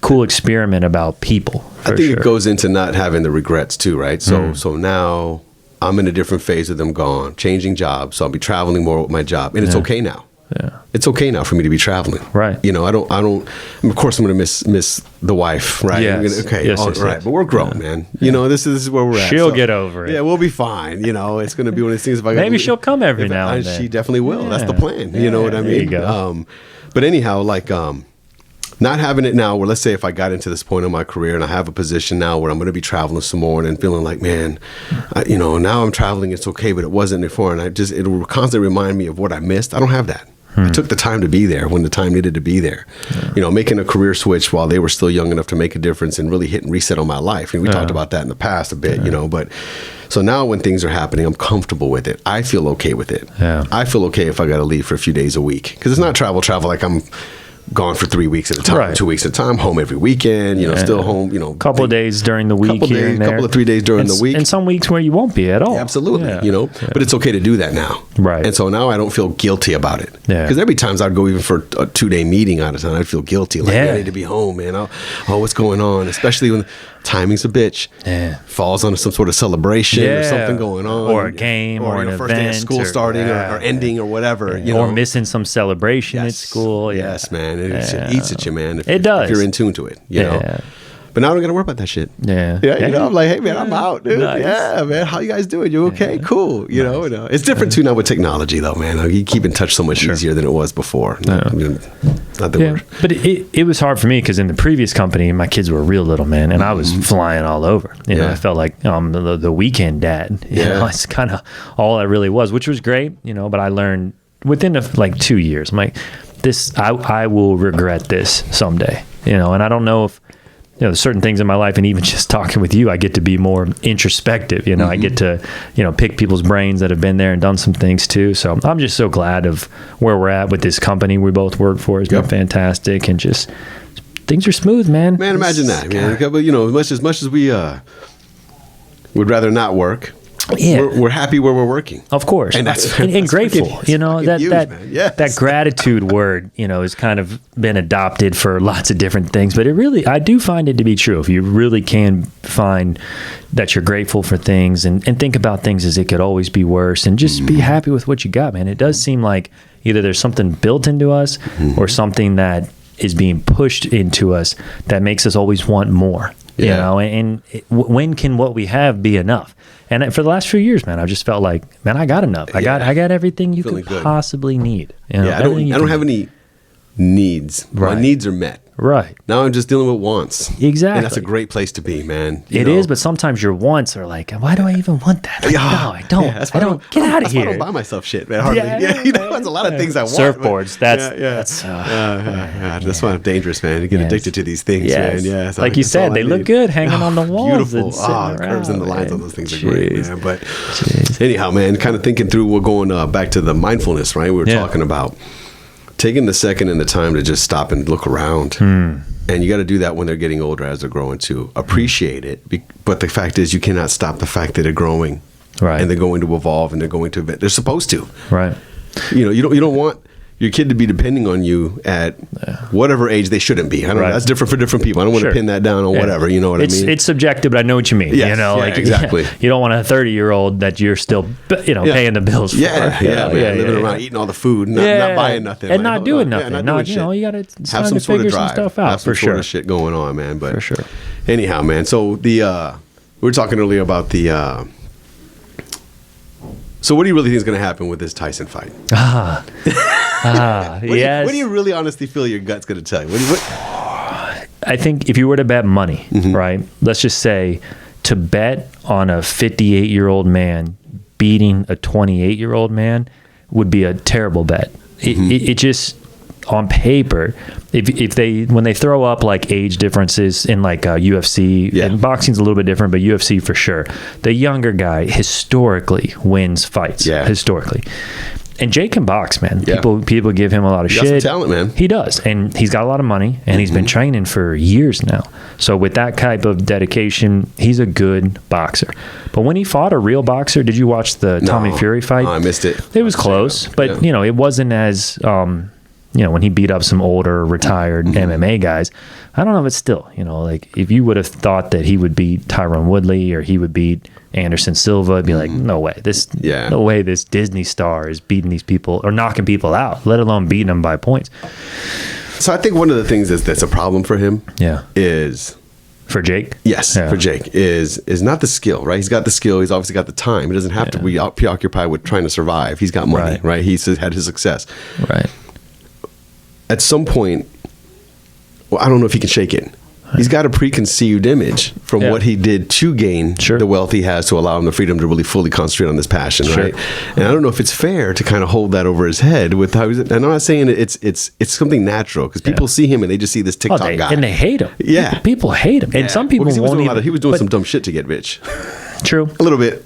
cool experiment about people. I think it goes into not having the regrets too, right? So now I'm in a different phase of them gone, changing jobs. So I'll be traveling more with my job, and it's okay now. Yeah. It's okay now for me to be traveling. Right. I don't, of course I'm going to miss the wife, right? Yes. Okay. Yes, right. yes. But we're grown, man. This is where we're at. She'll get over it. Yeah, we'll be fine. It's going to be one of these things. If I Maybe she'll come every now and then. She definitely will. Yeah. That's the plan. You know what I mean? There you go. But anyhow, not having it now where, let's say if I got into this point in my career and I have a position now where I'm going to be traveling some more and feeling like, man, now I'm traveling, it's okay, but it wasn't before. And it will constantly remind me of what I missed. I don't have that. I took the time to be there when the time needed to be there. Yeah. Making a career switch while they were still young enough to make a difference and really hit and reset on my life. And we talked about that in the past a bit, but so now when things are happening, I'm comfortable with it. I feel okay with it. Yeah. I feel okay if I got to leave for a few days a week, because it's not travel like I'm gone for 3 weeks at a time, 2 weeks at a time, home every weekend, still home, couple of days during the week here and there. Couple of 3 days during the week. And some weeks where you won't be at all. Yeah, absolutely, but it's okay to do that now. Right. And so now I don't feel guilty about it. Yeah. Because every time I'd go even for a 2-day meeting out of town, I'd feel guilty. Like, I need to be home, man. What's going on? Especially when timing's a bitch. Yeah. Falls on some sort of celebration or something going on. Or a game or an event. First day of school starting or ending or whatever. Or missing some celebration at school. Yes, man. It eats at you, man. It does. If you're in tune to it, you know. But now I don't got to worry about that shit. Yeah. I'm like, hey, man, I'm out, dude. Nice. Yeah, man. How you guys doing? You okay? Cool. You know, it's different too now with technology, though, man. You keep in touch so much easier than it was before. Not the word. But it was hard for me because in the previous company, my kids were real little, man, and I was flying all over. I felt like the weekend dad. You know, it's kind of all I really was, which was great, but I learned within 2 years, I'm like, I will regret this someday, and I don't know if, there's certain things in my life, and even just talking with you, I get to be more introspective. I get to, pick people's brains that have been there and done some things too. So I'm just so glad of where we're at with this company we both work for. It's been fantastic, and just things are smooth, man. Man, imagine that, man. But as much as we would rather not work. Yeah. We're happy where we're working, of course, and that's grateful. That gratitude word, has kind of been adopted for lots of different things, but I do find it to be true. If you really can find that you're grateful for things and think about things as it could always be worse, and just be happy with what you got, man. It does seem like either there's something built into us or something that is being pushed into us that makes us always want more. When can what we have be enough? And for the last few years, man, I've just felt like, man, I got enough. I got everything you could possibly need. I don't have any needs. Right. My needs are met. Right. Now I'm just dealing with wants. Exactly. And that's a great place to be, man. It is, but sometimes your wants are like, why do I even want that? Like, no, I don't. Yeah, I don't. Get out of here. I don't buy myself shit, man. Hardly. There's a lot of things I want. Surfboards. That's why I'm dangerous, man. You get addicted to these things, man. Yeah. Like you said, they look good hanging on the walls. Beautiful. The curves and the lines on those things are great, man. But anyhow, man, kind of thinking through, we're going back to the mindfulness, right? We were talking about taking the second and the time to just stop and look around. And you got to do that when they're getting older, as they're growing too. Appreciate it. But the fact is, you cannot stop the fact that they're growing. Right. And they're going to evolve, and they're going to, they're supposed to. Right. You don't want your kid to be depending on you at whatever age they shouldn't be. I don't know. That's different for different people. I don't want to pin that down on whatever. You know what I mean? It's subjective, but I know what you mean. Yes, like exactly. You don't want a 30-year-old that you're still, paying the bills for. Living around, eating all the food, not buying nothing, and not doing nothing. You got to have some sort of drive, some stuff out. Have some sort of shit going on, man. But for sure. Anyhow, man. So we were talking earlier about the. So what do you really think is going to happen with this Tyson fight? Yes. What do you really honestly feel your gut's going to tell you? I think if you were to bet money, right? Let's just say to bet on a 58-year-old man beating a 28-year-old man would be a terrible bet. It just, on paper, when they throw up like age differences in like UFC, and boxing's a little bit different, but UFC for sure, the younger guy historically wins fights. Historically. And Jake can box, man. People give him a lot of shit. He got some talent, man. He does. And he's got a lot of money, and he's been training for years now. So with that type of dedication, he's a good boxer. But when he fought a real boxer, did you watch the Tommy Fury fight? I missed it. It was close, but it wasn't as when he beat up some older retired MMA guys. I don't know, but still, like if you would have thought that he would beat Tyron Woodley or he would beat Anderson Silva, it'd be like, no way. No way this Disney star is beating these people or knocking people out, let alone beating them by points. So I think one of the things that's a problem for him is... For Jake? Yes, for Jake, is not the skill, right? He's got the skill. He's obviously got the time. He doesn't have to be preoccupied with trying to survive. He's got money, right? He's had his success. Right. At some point, I don't know if he can shake it. He's got a preconceived image from what he did to gain the wealth he has to allow him the freedom to really fully concentrate on this passion, right? And I don't know if it's fair to kind of hold that over his head with how he's. And I'm not saying it's something natural because people see him and they just see this TikTok guy and they hate him. Yeah, people hate him, and some people he was doing some dumb shit to get rich. True. A little bit.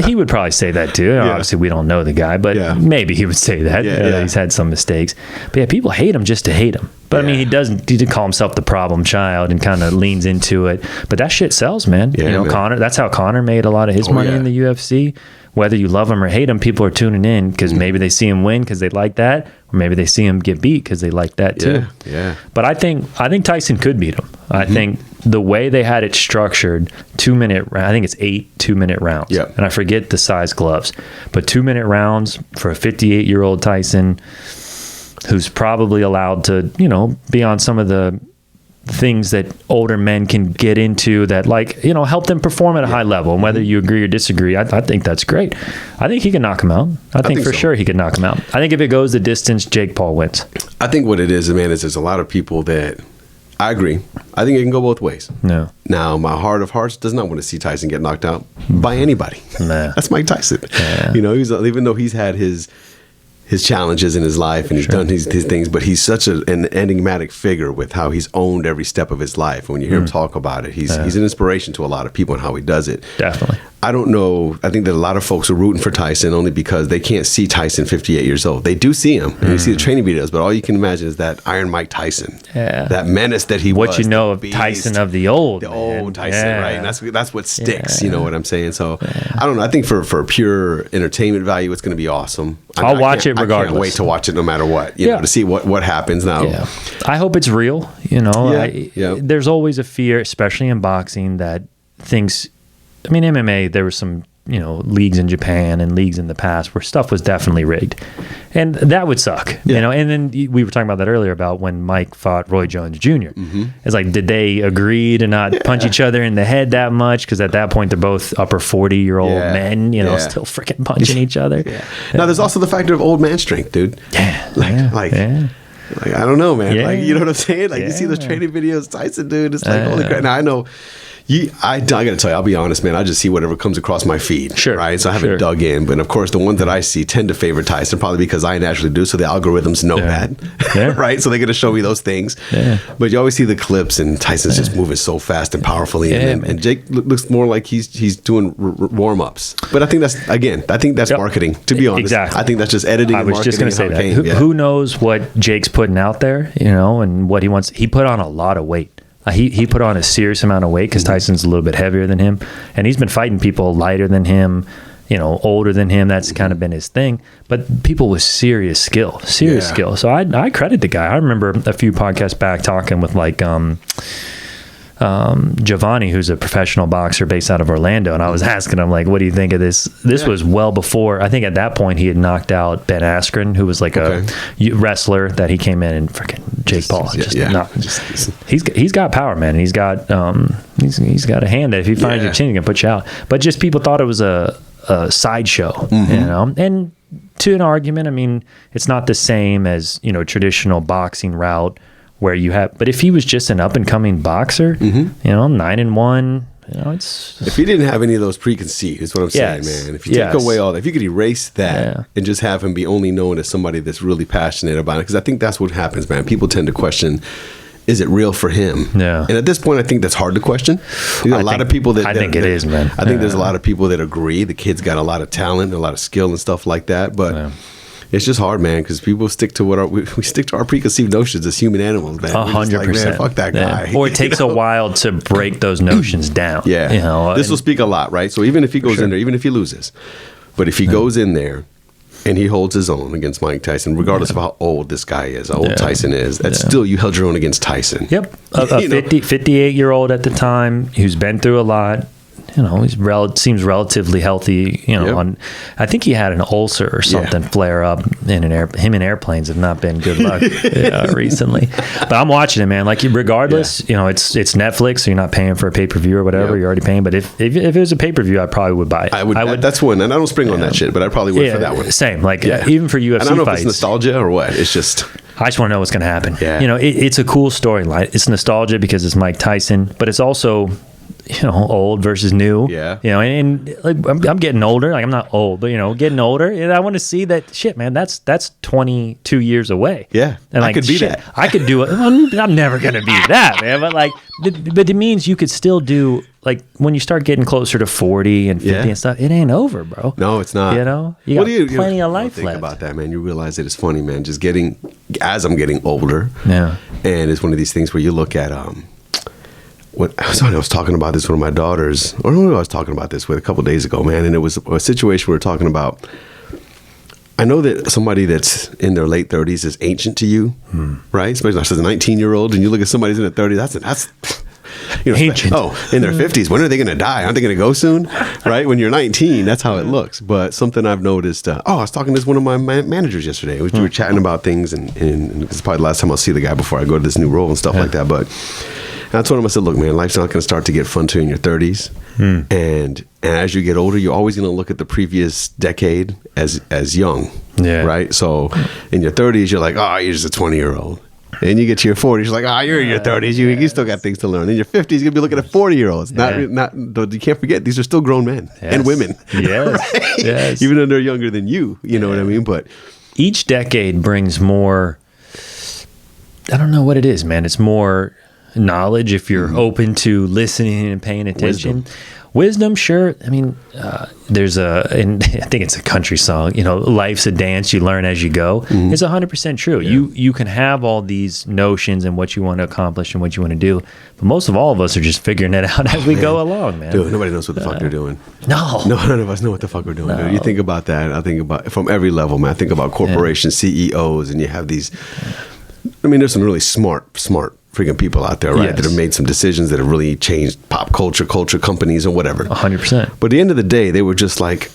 He would probably say that too. Obviously, we don't know the guy, but maybe he would say that. He's had some mistakes. But people hate him just to hate him. But I mean, he did call himself the problem child and kind of leans into it. But that shit sells, man. Man. Conor, that's how Conor made a lot of his money in the UFC. Whether you love him or hate him, people are tuning in because maybe they see him win because they like that, or maybe they see him get beat because they like that too. Yeah. But I think Tyson could beat him. I think the way they had it structured, 2-minute, I think it's 8 2-minute rounds. Yep. And I forget the size gloves, but 2-minute rounds for a 58-year-old Tyson who's probably allowed to, be on some of the things that older men can get into that help them perform at a high level. And whether you agree or disagree, I think that's great. I think he can knock him out. I think for sure he could knock him out. I think if it goes the distance, Jake Paul wins. I think what it is, man, is there's a lot of people that I agree. I think it can go both ways. No. Now, my heart of hearts does not want to see Tyson get knocked out by anybody. Nah. That's Mike Tyson. Yeah. Even though he's had his challenges in his life and he's done his things, but he's such an enigmatic figure with how he's owned every step of his life. When you hear him talk about it, he's an inspiration to a lot of people and how he does it. Definitely. I don't know. I think that a lot of folks are rooting for Tyson only because they can't see Tyson 58 years old. They do see him and you see the training videos, but all you can imagine is that Iron Mike Tyson, that menace that he was. What you know of Tyson of the old, old Tyson, right? And that's what sticks. You know what I'm saying? So I don't know. I think for pure entertainment value, it's going to be awesome. I'll watch it regardless. I can't wait to watch it no matter what. You know, to see what happens now. Yeah. I hope it's real. There's always a fear, especially in boxing, that things. I mean, MMA, there was some, leagues in Japan and leagues in the past where stuff was definitely rigged. And that would suck, And then we were talking about that earlier about when Mike fought Roy Jones Jr. It's like, did they agree to not punch each other in the head that much? Because at that point, they're both upper 40-year-old men, still freaking punching each other. Now, there's also the factor of old man strength, dude. Like, I don't know, man. Like, you know what I'm saying? Like, you see those training videos, Tyson, dude. It's like, holy crap. Now, I know... I got to tell you, I'll be honest, man. I just see whatever comes across my feed. Sure. Right? So I haven't dug in. But of course, the ones that I see tend to favor Tyson, probably because I naturally do. So the algorithms know that. Right? So they're going to show me those things. But you always see the clips, and Tyson's just moving so fast and powerfully. And Jake looks more like he's doing warm ups. But I think that's marketing, to be honest. Exactly. I think that's just editing and marketing. I was just going to say that. Who knows what Jake's putting out there, and what he wants. He put on a lot of weight. He put on a serious amount of weight because Tyson's a little bit heavier than him, and he's been fighting people lighter than him, older than him. That's kind of been his thing. But people with serious skill. So I credit the guy. I remember a few podcasts back talking with like Giovanni, who's a professional boxer based out of Orlando, and I was asking him, like, what do you think of this? This was well before, I think at that point he had knocked out Ben Askren, who was like a wrestler that he came in and freaking Jake Paul. He's got power, man. He's got he's got a hand that if he finds your chin, he can put you out. But just people thought it was a sideshow, and to an argument, I mean, it's not the same as, traditional boxing route where you have, but if he was just an up and coming boxer, 9-1, it's. If he didn't have any of those preconceived, is what I'm saying, man. If you take away all that, if you could erase that and just have him be only known as somebody that's really passionate about it, because I think that's what happens, man. People tend to question, is it real for him? Yeah. And at this point, I think that's hard to question. There's a lot of people that... I think it is, man. I think there's a lot of people that agree. The kid's got a lot of talent and a lot of skill and stuff like that. But it's just hard, man, because people stick to we stick to our preconceived notions as human animals, man. 100%. Like, man, fuck that guy. Or it takes a while to break those notions down. This will speak a lot, right? So even if he goes in there, even if he loses, but if he goes in there, and he holds his own against Mike Tyson, regardless of how old this guy is, how old Tyson is. That's still, you held your own against Tyson. Yep. A 58-year-old at the time who's been through a lot. He's seems relatively healthy. I think he had an ulcer or something flare up in him and airplanes have not been good luck recently. But I'm watching it, man. Like, regardless, it's Netflix, so you're not paying for a pay-per-view or whatever. You're already paying. But if it was a pay-per-view, I probably would buy it. I would. That's one, and I don't spring on that shit, but I probably would for that one. Same. Like even for UFC fights. I don't know if it's nostalgia or what. It's just. I just want to know what's going to happen. Yeah. It's a cool storyline. It's nostalgia because it's Mike Tyson, but it's also. Old versus new. Yeah. And like, I'm getting older. Like, I'm not old, but getting older. And I want to see that shit, man. That's 22 years away. Yeah. And like, I could be that. I could do it. I'm never gonna be that, man. But like, but it means you could still do, like, when you start getting closer to 40 and 50 and stuff. It ain't over, bro. No, it's not. You got plenty of life left. Think about that, man. You realize that it's funny, man. Just as I'm getting older. Yeah. And it's one of these things where you look at I was talking about this with one of my daughters, or who I was talking about this with a couple of days ago, man, and it was a situation we were talking about. I know that somebody that's in their late 30s is ancient to you, right? Especially as a 19-year-old, and you look at somebody who's in their 30s, that's ancient. In their 50s, when are they going to die? Aren't they going to go soon? Right? When you're 19, that's how it looks. But something I've noticed, I was talking to one of my managers yesterday. We were chatting about things, and it's probably the last time I'll see the guy before I go to this new role and stuff like that. But I told him, I said, look, man, life's not going to start to get fun till in your 30s. And as you get older, you're always going to look at the previous decade as young. Yeah. Right? So in your 30s, you're like, you're just a 20-year-old. And you get to your 40s, you're like, you're in your 30s. You still got things to learn. In your 50s, you're going to be looking at 40-year-olds. You can't forget, these are still grown men and women. Yes. Right? Yes. Even though they're younger than you. You know what I mean? But each decade brings more, I don't know what it is, man. It's more knowledge if you're open to listening and paying attention. Wisdom, sure. I mean, and I think it's a country song, life's a dance, you learn as you go. It's 100% true. Yeah. You can have all these notions and what you want to accomplish and what you want to do, but most of all of us are just figuring it out as we go along, man. Dude, nobody knows what the fuck they're doing. No, none of us know what the fuck we're doing. Dude. You think about that. I think about from every level, man. I think about corporation CEOs, and you have these. I mean, there's some really smart freaking people out there, right? That have made some decisions that have really changed pop culture companies, or whatever. 100%. But at the end of the day, they were just like,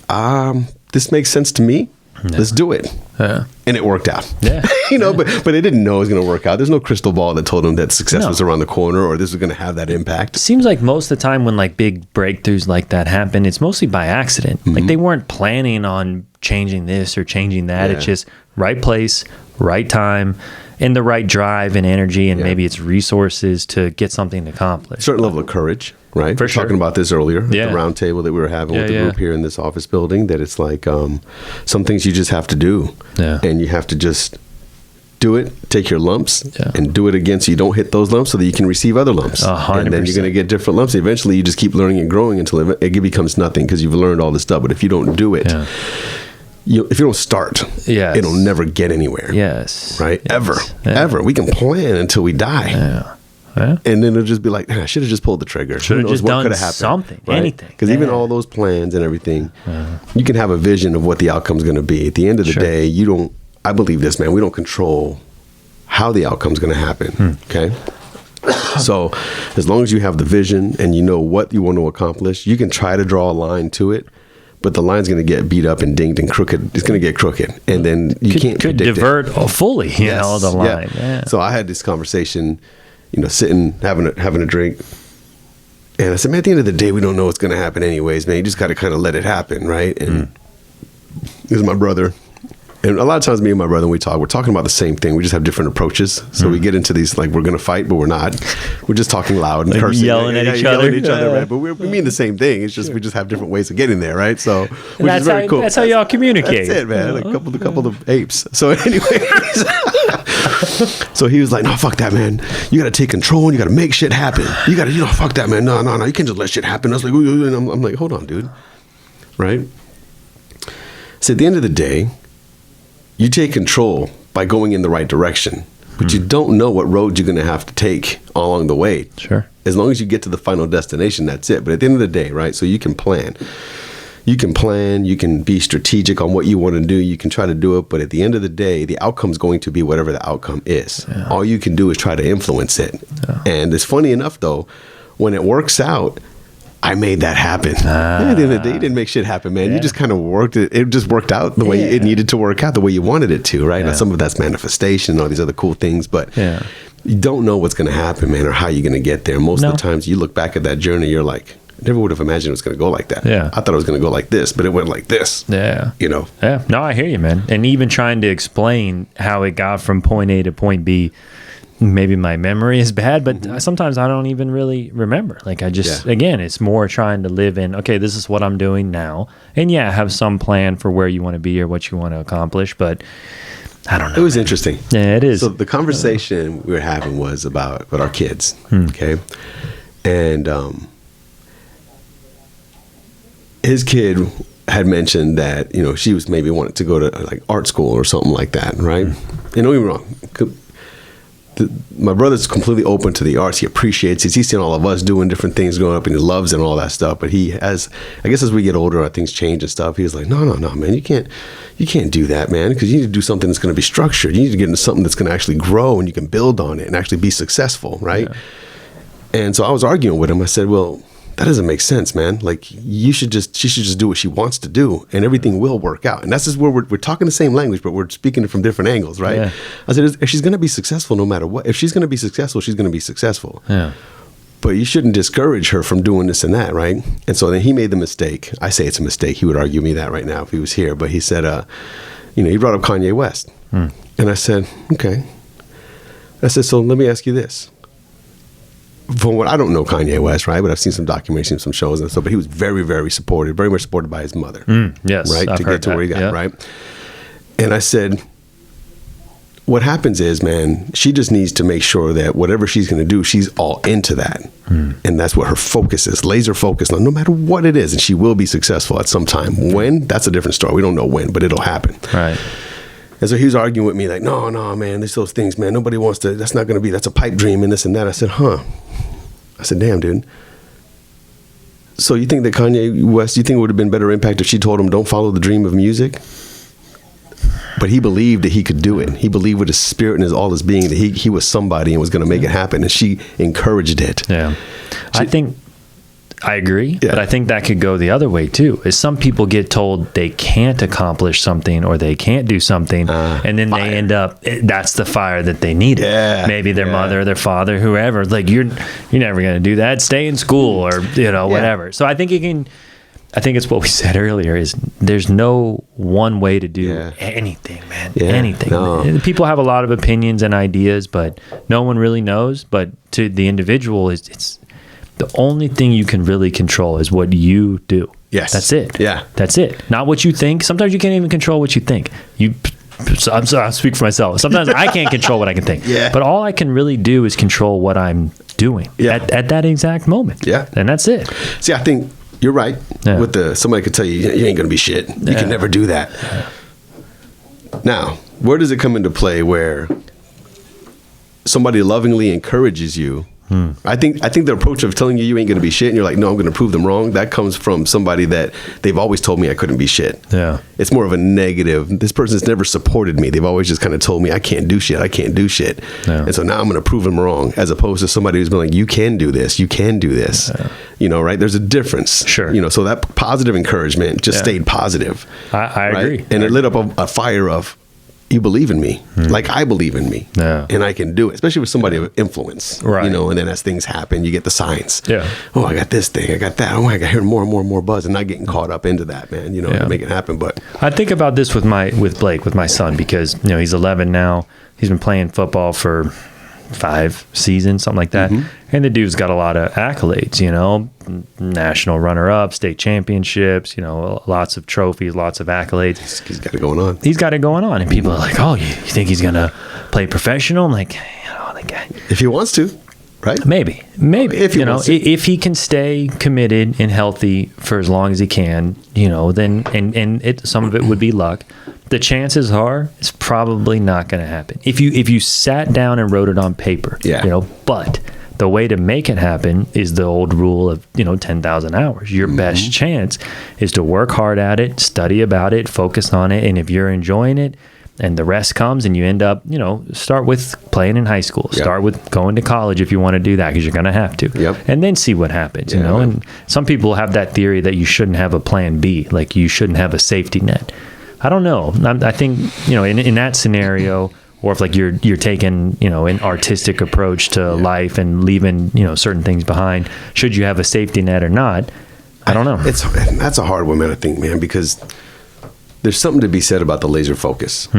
this makes sense to me. Yeah. Let's do it. And it worked out. Yeah. But they didn't know it was going to work out. There's no crystal ball that told them that success was around the corner, or this was going to have that impact. It seems like most of the time when like big breakthroughs like that happen, it's mostly by accident. Like they weren't planning on changing this or changing that. It's just right place, right time, and the right drive and energy, and maybe it's resources to get something accomplished. Certain level of courage, right? For sure. Talking about this earlier, the round table that we were having with the group here in this office building, that it's like some things you just have to do, and you have to just do it, take your lumps, and do it again so you don't hit those lumps, so that you can receive other lumps. 100%. And then you're going to get different lumps. Eventually, you just keep learning and growing until it becomes nothing, because you've learned all this stuff. But if you don't do it, if you don't start, it'll never get anywhere. Yes. Right? Yes. Ever. We can plan until we die. Yeah. And then it'll just be like, I should have just pulled the trigger. Should have just done something, right? Anything. Because even all those plans and everything, you can have a vision of what the outcome's going to be. At the end of the day, I believe this, man, we don't control how the outcome's going to happen. Okay? So as long as you have the vision and you know what you want to accomplish, you can try to draw a line to it, but the line's going to get beat up and dinged and crooked. It's going to get crooked. And then you can't could predict divert fully, the line. Yeah. So I had this conversation, sitting, having a drink. And I said, man, at the end of the day, we don't know what's going to happen anyways, man. You just got to kind of let it happen, right? And this is my brother. And a lot of times me and my brother, when we talk, we're talking about the same thing. We just have different approaches. So we get into these, like, we're going to fight, but we're not. We're just talking loud and like cursing. Yelling at each other. Right? But we mean the same thing. It's just we just have different ways of getting there, right? So, which is very cool. That's how y'all communicate. That's it, man. A couple of apes. So anyway, so he was like, no, fuck that, man. You got to take control and you got to make shit happen. You got to, fuck that, man. No. You can't just let shit happen. I was like, I'm like, hold on, dude. Right? So at the end of the day, you take control by going in the right direction, but you don't know what road you're going to have to take along the way. Sure. As long as you get to the final destination, that's it. But at the end of the day, right, so you can plan. You can be strategic on what you want to do. You can try to do it. But at the end of the day, the outcome's going to be whatever the outcome is. Yeah. All you can do is try to influence it. Yeah. And it's funny enough, though, when it works out, I made that happen. At the end of the day, you didn't make shit happen, man. You just kind of worked it. It just worked out the way it needed to work out, the way you wanted it to, right? Now, some of that's manifestation and all these other cool things, but you don't know what's going to happen, man, or how you're going to get there. Most of the times you look back at that journey, you're like, I never would have imagined it was going to go like that. Yeah. I thought it was going to go like this, but it went like this. Yeah. Yeah. No, I hear you, man. And even trying to explain how it got from point A to point B, maybe my memory is bad, but sometimes I don't even really remember. Like I just, again, it's more trying to live in, okay, this is what I'm doing now. And have some plan for where you want to be or what you want to accomplish, but I don't know. It was interesting. Yeah, it is. So the conversation we were having was about our kids, okay? And his kid had mentioned that, she was maybe wanted to go to like art school or something like that, right? And don't get me wrong. My brother's completely open to the arts. He appreciates it. He's seen all of us doing different things growing up, and he loves it and all that stuff. But I guess as we get older, things change and stuff. He was like, no, man, you can't do that, man, because you need to do something that's going to be structured. You need to get into something that's going to actually grow and you can build on it and actually be successful, right? Yeah. And so I was arguing with him. I said, well, that doesn't make sense, man. Like she should just do what she wants to do, and everything will work out. And that's just where we're talking the same language, but we're speaking it from different angles, right? Yeah. I said, if she's going to be successful, no matter what, if she's going to be successful, she's going to be successful. Yeah. But you shouldn't discourage her from doing this and that, right? And so then he made the mistake. I say it's a mistake. He would argue me that right now if he was here. But he said, he brought up Kanye West, and I said, okay. I said, so let me ask you this. From what I don't know Kanye West, right? But I've seen some documentaries, seen some shows and stuff. But he was very, very supported, very much supported by his mother. Yes, right, I've to heard get to that. where he got, right? And I said, what happens is, man, she just needs to make sure that whatever she's going to do, she's all into that, and that's what her focus is, laser focused on, no matter what it is, and she will be successful at some time. When? That's a different story. We don't know when, but it'll happen. Right. And so he was arguing with me like, no, man, there's those things, man. Nobody wants to. That's not going to be. That's a pipe dream and this and that. I said, I said, damn, dude. So you think that Kanye West, you think it would have been better impact if she told him, don't follow the dream of music? But he believed that he could do it. He believed with his spirit and all his being that he was somebody and was going to make it happen. And she encouraged it. Yeah. I agree, but I think that could go the other way too. Is some people get told they can't accomplish something or they can't do something, and then they end up. That's the fire that they needed. Yeah, maybe their mother, their father, whoever. Like you're never going to do that. Stay in school or whatever. So I think it's what we said earlier. Is there's no one way to do anything, man. Yeah, anything. No. People have a lot of opinions and ideas, but no one really knows. But to the individual, it's. The only thing you can really control is what you do. Yes. That's it. Yeah. That's it. Not what you think. Sometimes you can't even control what you think. I'm sorry, I'll speak for myself. Sometimes I can't control what I can think. Yeah. But all I can really do is control what I'm doing at that exact moment. Yeah. And that's it. See, I think you're right. Yeah. With somebody could tell you ain't going to be shit. You can never do that. Yeah. Now, where does it come into play where somebody lovingly encourages you I think the approach of telling you ain't going to be shit and you're like, no, I'm going to prove them wrong, that comes from somebody that they've always told me I couldn't be shit. Yeah. It's more of a negative. This person's never supported me. They've always just kind of told me I can't do shit. Yeah. And so now I'm going to prove them wrong, as opposed to somebody who's been like, you can do this. You can do this. Yeah. Right? There's a difference. Sure. So that positive encouragement just stayed positive. I agree. And it lit up a fire of, you believe in me, like I believe in me, and I can do it, especially with somebody of influence, right? And then as things happen, you get the signs. Yeah. Oh, I got this thing, I got that. Oh, I got hearing more and more and more buzz, and not getting caught up into that, man. To make it happen. But I think about this with Blake, with my son, because he's 11 now. He's been playing football for 5 seasons, something like that. And the dude's got a lot of accolades, national runner-up, state championships, lots of trophies, lots of accolades. He's got it going on. He's got it going on. And people are like, oh, you think he's going to play professional? I'm like, if he wants to, right? Maybe. If he can stay committed and healthy for as long as he can, then, and some of it would be luck. The chances are it's probably not going to happen. If you sat down and wrote it on paper, but the way to make it happen is the old rule of, 10,000 hours. Your best chance is to work hard at it, study about it, focus on it. And if you're enjoying it and the rest comes and you end up, start with playing in high school, start with going to college if you want to do that, because you're going to have to, and then see what happens, And some people have that theory that you shouldn't have a plan B, like you shouldn't have a safety net. I don't know. I think, in that scenario, or if like you're taking, an artistic approach to life and leaving, certain things behind, should you have a safety net or not? I don't know. That's a hard one, man, I think, man, because there's something to be said about the laser focus.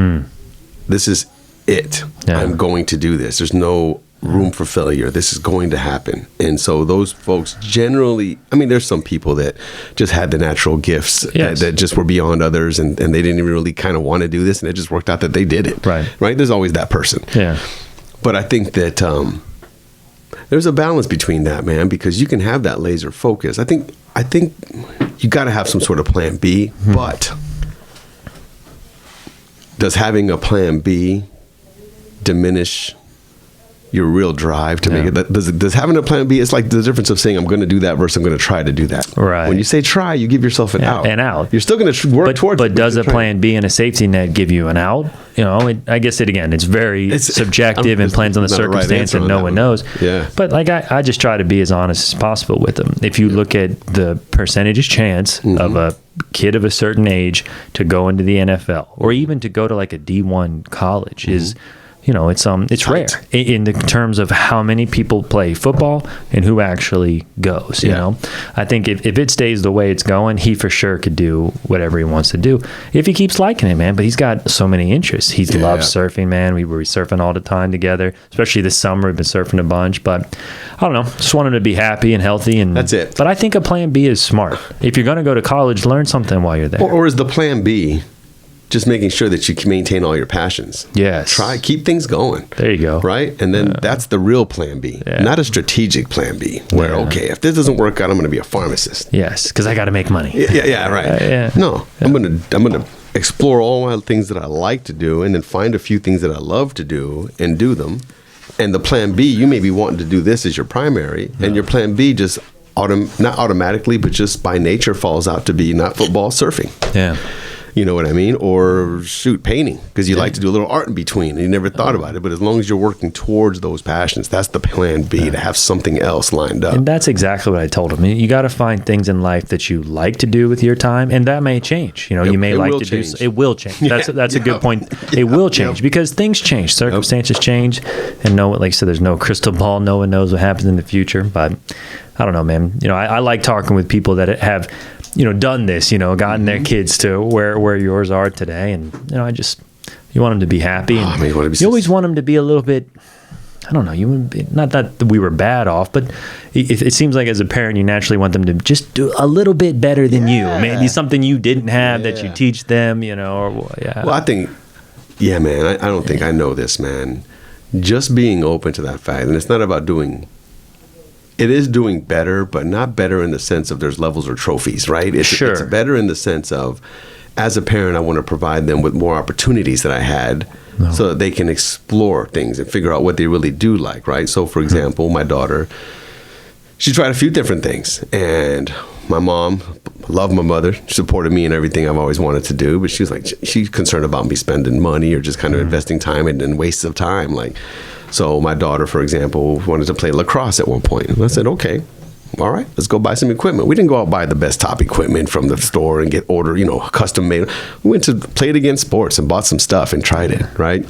This is it. Yeah. I'm going to do this. There's no room for failure. This is going to happen. And so those folks generally, there's some people that just had the natural gifts that just were beyond others, and they didn't even really kind of want to do this, and it just worked out that they did it. Right? There's always that person. Yeah. But I think that there's a balance between that, man, because you can have that laser focus. I think you got to have some sort of plan B, but does having a plan B diminish your real drive to make it? Does having a plan B, it's like the difference of saying I'm going to do that versus I'm going to try to do that. Right. When you say try, you give yourself an out. An out. You're still going to work towards it. But does a plan B and a safety net give you an out? I guess it's very subjective and plans on the circumstance, and no one knows. Yeah. But I just try to be as honest as possible with them. If you look at the percentage chance of a kid of a certain age to go into the NFL, or even to go to like a D1 college, is it's rare in the terms of how many people play football and who actually goes. I think if it stays the way it's going, he for sure could do whatever he wants to do if he keeps liking it, man. But he's got so many interests. He loves surfing, man. We were surfing all the time together, especially this summer. We've been surfing a bunch, but I don't know. Just want him to be happy and healthy, and that's it. But I think a plan B is smart. If you're going to go to college, learn something while you're there. Or is the plan B just making sure that you can maintain all your passions? Yes. Keep things going. There you go. Right? And then that's the real plan B, not a strategic plan B where, okay, if this doesn't work out, I'm going to be a pharmacist. Yes, because I got to make money. Yeah, right. No, I'm going to explore all my things that I like to do, and then find a few things that I love to do and do them. And the plan B, you may be wanting to do this as your primary, and your plan B just not automatically, but just by nature falls out to be not football, surfing. Yeah. You know what I mean? Or painting, because you like to do a little art in between and you never thought about it. But as long as you're working towards those passions, that's the plan B, to have something else lined up. And that's exactly what I told him. You got to find things in life that you like to do with your time, and that may change. You may like to do. It will change. That's a good point. It will change because things change, circumstances change, and like I said, there's no crystal ball. No one knows what happens in the future. But I don't know, man. I like talking with people that have done this, gotten their kids to where yours are today. And, you want them to be happy. And you always want them to be a little bit, I don't know, not that we were bad off, but it seems like as a parent, you naturally want them to just do a little bit better than you. Maybe something you didn't have that you teach them, Well, I think, man, I don't think I know this, man. Just being open to that fact, and it's not about it is doing better, but not better in the sense of there's levels or trophies, right? It's better in the sense of as a parent, I want to provide them with more opportunities that I had so that they can explore things and figure out what they really do like, right? So, for example, my daughter, she tried a few different things. And my mom, loved my mother, supported me in everything I've always wanted to do. But she was like, she's concerned about me spending money or just kind of investing time and wastes of time. Like, so my daughter, for example, wanted to play lacrosse at one point. And I said, okay. All right, let's go buy some equipment. We didn't go out and buy the best top equipment from the store and get custom made. We went to play it against sports and bought some stuff and tried it, right?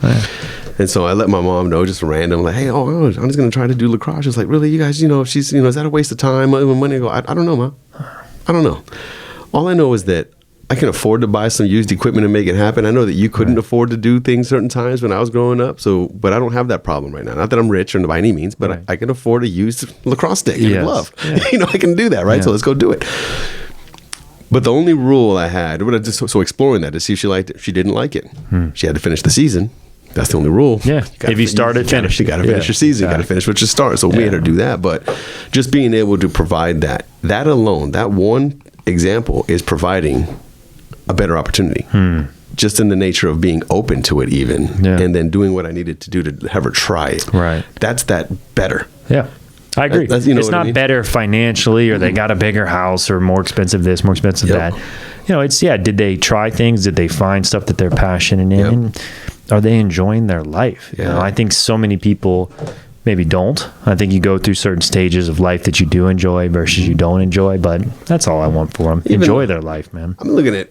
And so I let my mom know, just random, like, hey, I'm just going to try to do lacrosse. She was like, really, you guys, if she's, is that a waste of time, money? I go, I don't know, Ma. I don't know. All I know is that I can afford to buy some used equipment and make it happen. I know that you couldn't afford to do things certain times when I was growing up. But I don't have that problem right now. Not that I'm rich or by any means, but I can afford a used lacrosse stick and glove. Yeah. I can do that, right? Yeah. So let's go do it. But the only rule I had, so exploring that to see if she liked it. She didn't like it. She had to finish the season. That's the only rule. Yeah. If you started, finish. You got to finish your season. You got to finish what you start. So we made her do that. But just being able to provide that alone, that one example is providing a better opportunity, just in the nature of being open to it even, and then doing what I needed to do to have her try it. Right. That's that better. Yeah. I agree. It's not better financially or they got a bigger house or more expensive this, more expensive that. Did they try things? Did they find stuff that they're passionate in? And are they enjoying their life? I think so many people maybe don't. I think you go through certain stages of life that you do enjoy versus you don't enjoy, but that's all I want for them. Enjoy their life, man. I'm looking at,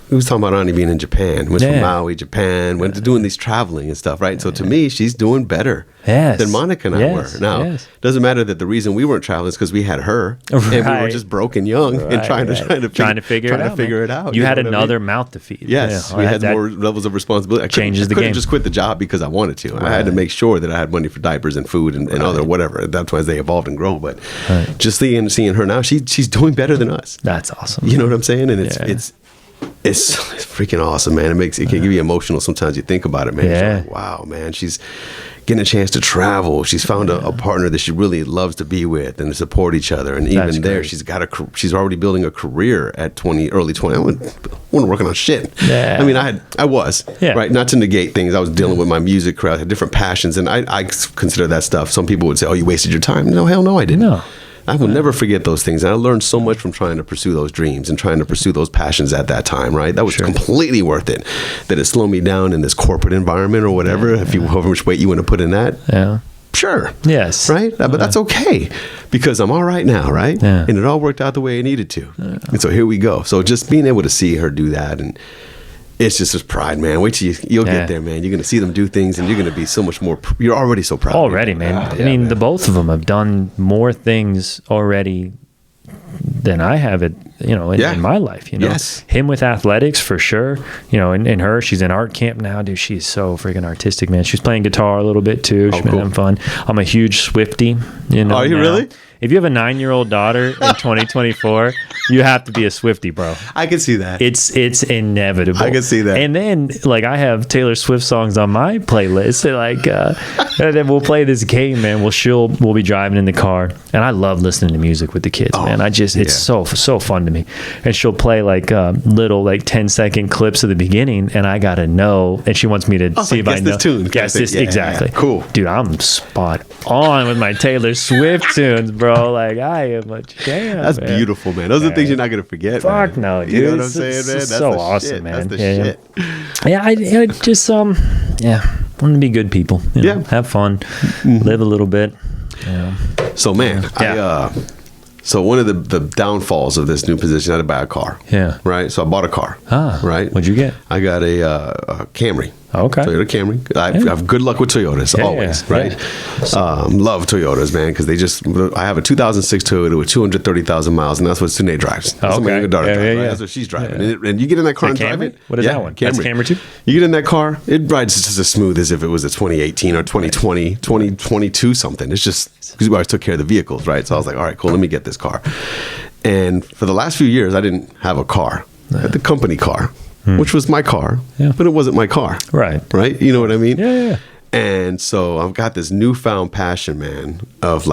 we was talking about Ani being in Japan. Went from Maui, Japan, went to doing these traveling and stuff, right? So to me, she's doing better than Monica and I were. Now, doesn't matter that the reason we weren't traveling is because we had her, and we were just broke and young and trying to figure it out. You had another mouth to feed. Yes, we had more levels of responsibility. I couldn't just quit the job because I wanted to. I had to make sure that I had money for diapers and food and other whatever. That's why they evolved and grow. But just seeing her now, she's doing better than us. That's awesome. You know what I'm saying? And it's freaking awesome, man. It can give you emotional sometimes you think about it, man. Yeah. Like, wow, man. She's getting a chance to travel. She's found a partner that she really loves to be with and to support each other. And even there, she's already building a career at early 20. I wasn't working on shit. Yeah. I mean, I was, right? Not to negate things. I was dealing with my music career. I had different passions. And I consider that stuff. Some people would say, oh, you wasted your time. No, hell no, I didn't. No. I will never forget those things. And I learned so much from trying to pursue those dreams and trying to pursue those passions at that time, right? That was completely worth it. Did it slow me down in this corporate environment or whatever, however much weight you want to put in that? Yeah. Sure. Yes. Right? But that's okay because I'm all right now, right? Yeah. And it all worked out the way it needed to. Yeah. And so here we go. So just being able to see her do that, and it's just this pride, man. Wait till you'll get there, man. You're going to see them do things, and you're going to be so much more. You're already so proud. Already, man. I mean, man. The both of them have done more things already than I have in my life. Yes. Him with athletics for sure. And her, she's in art camp now, dude. She's so freaking artistic, man. She's playing guitar a little bit too. She's been having fun. I'm a huge Swiftie. Are you really? If you have a 9-year-old daughter in 2024, you have to be a Swiftie, bro. I can see that. It's inevitable. I can see that. And then, I have Taylor Swift songs on my playlist. And then we'll play this game, man. We'll be driving in the car, and I love listening to music with the kids, man. It's so fun to me. And she'll play little 10-second clips of the beginning, and I gotta know. And she wants me to see if I know. This tune. Guess this exactly. Yeah. Cool, dude. I'm spot on with my Taylor Swift tunes, bro. I am a champ. That's beautiful, man. Those are the things you're not gonna forget. Fuck man. No, dude. You know what I'm saying, man? That's so awesome, man. That's the shit. Yeah, I just want to be good people. Have fun, live a little bit. So, man, So one of the downfalls of this new position, I had to buy a car. Yeah. Right? So I bought a car. Right? What'd you get? I got a Camry. Okay. Toyota Camry. I have good luck with Toyotas, always, right? Love Toyotas, man, because I have a 2006 Toyota with 230,000 miles, and that's what Sune drives. That's my younger daughter drives, right? That's what she's driving. And you get in that car and drive it. What is that one? Camry. That's Camry too? You get in that car, it rides just as smooth as if it was a 2018 or 2020, 2022 something. It's just, because we always took care of the vehicles, right? So I was like, all right, cool, let me get this car. And for the last few years, I didn't have a car. I had the company car. Which was my car, but it wasn't my car. Right. You know what I mean? Yeah. And so I've got this newfound passion, man, of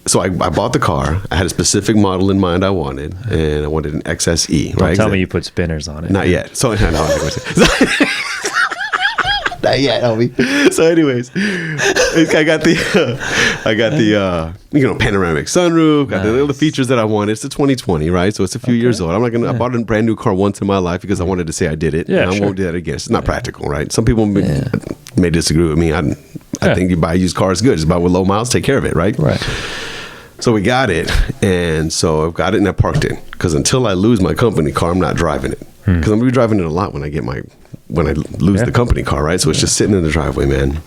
So I bought the car. I had a specific model in mind I wanted, and I wanted an XSE. Don't tell me you put spinners on it. Not yet. So no, not yet, homie. So, anyways, I got the panoramic sunroof. Got the features that I wanted. It's a 2020, right? So it's a few years old. I'm not gonna. I bought a brand new car once in my life because I wanted to say I did it. Yeah, and I won't do that again. It's not practical, right? Some people may disagree with me. I think you buy used cars good. It's about with low miles, take care of it, right? Right. So we got it, and so I've got it and I parked it because until I lose my company car, I'm not driving it because I'm gonna be driving it a lot when I lose the company car, right? So it's just sitting in the driveway, man.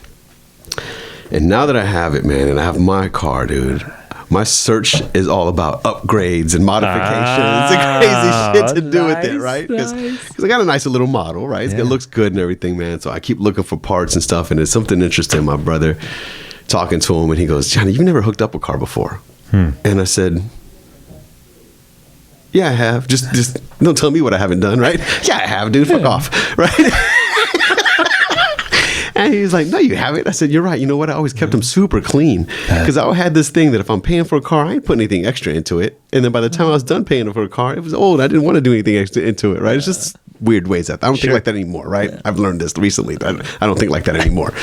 And now that I have it, man, and I have my car, dude, my search is all about upgrades and modifications and crazy shit to do with it, right? Because I got a nice little model, right? It looks good and everything, man. So I keep looking for parts and stuff, and it's something interesting. My brother, talking to him, and he goes, Johnny, you've never hooked up a car before. And I said, yeah, I have. Just don't tell me what I haven't done, right? Yeah, I have, dude. Fuck off, right? And he's like, no, you haven't. I said, you're right. You know what? I always kept them super clean because I had this thing that if I'm paying for a car, I ain't putting anything extra into it. And then by the time I was done paying for a car, it was old. I didn't want to do anything extra into it, right? It's just weird ways. I don't think like that anymore, right? I've learned this recently. I don't think like that anymore.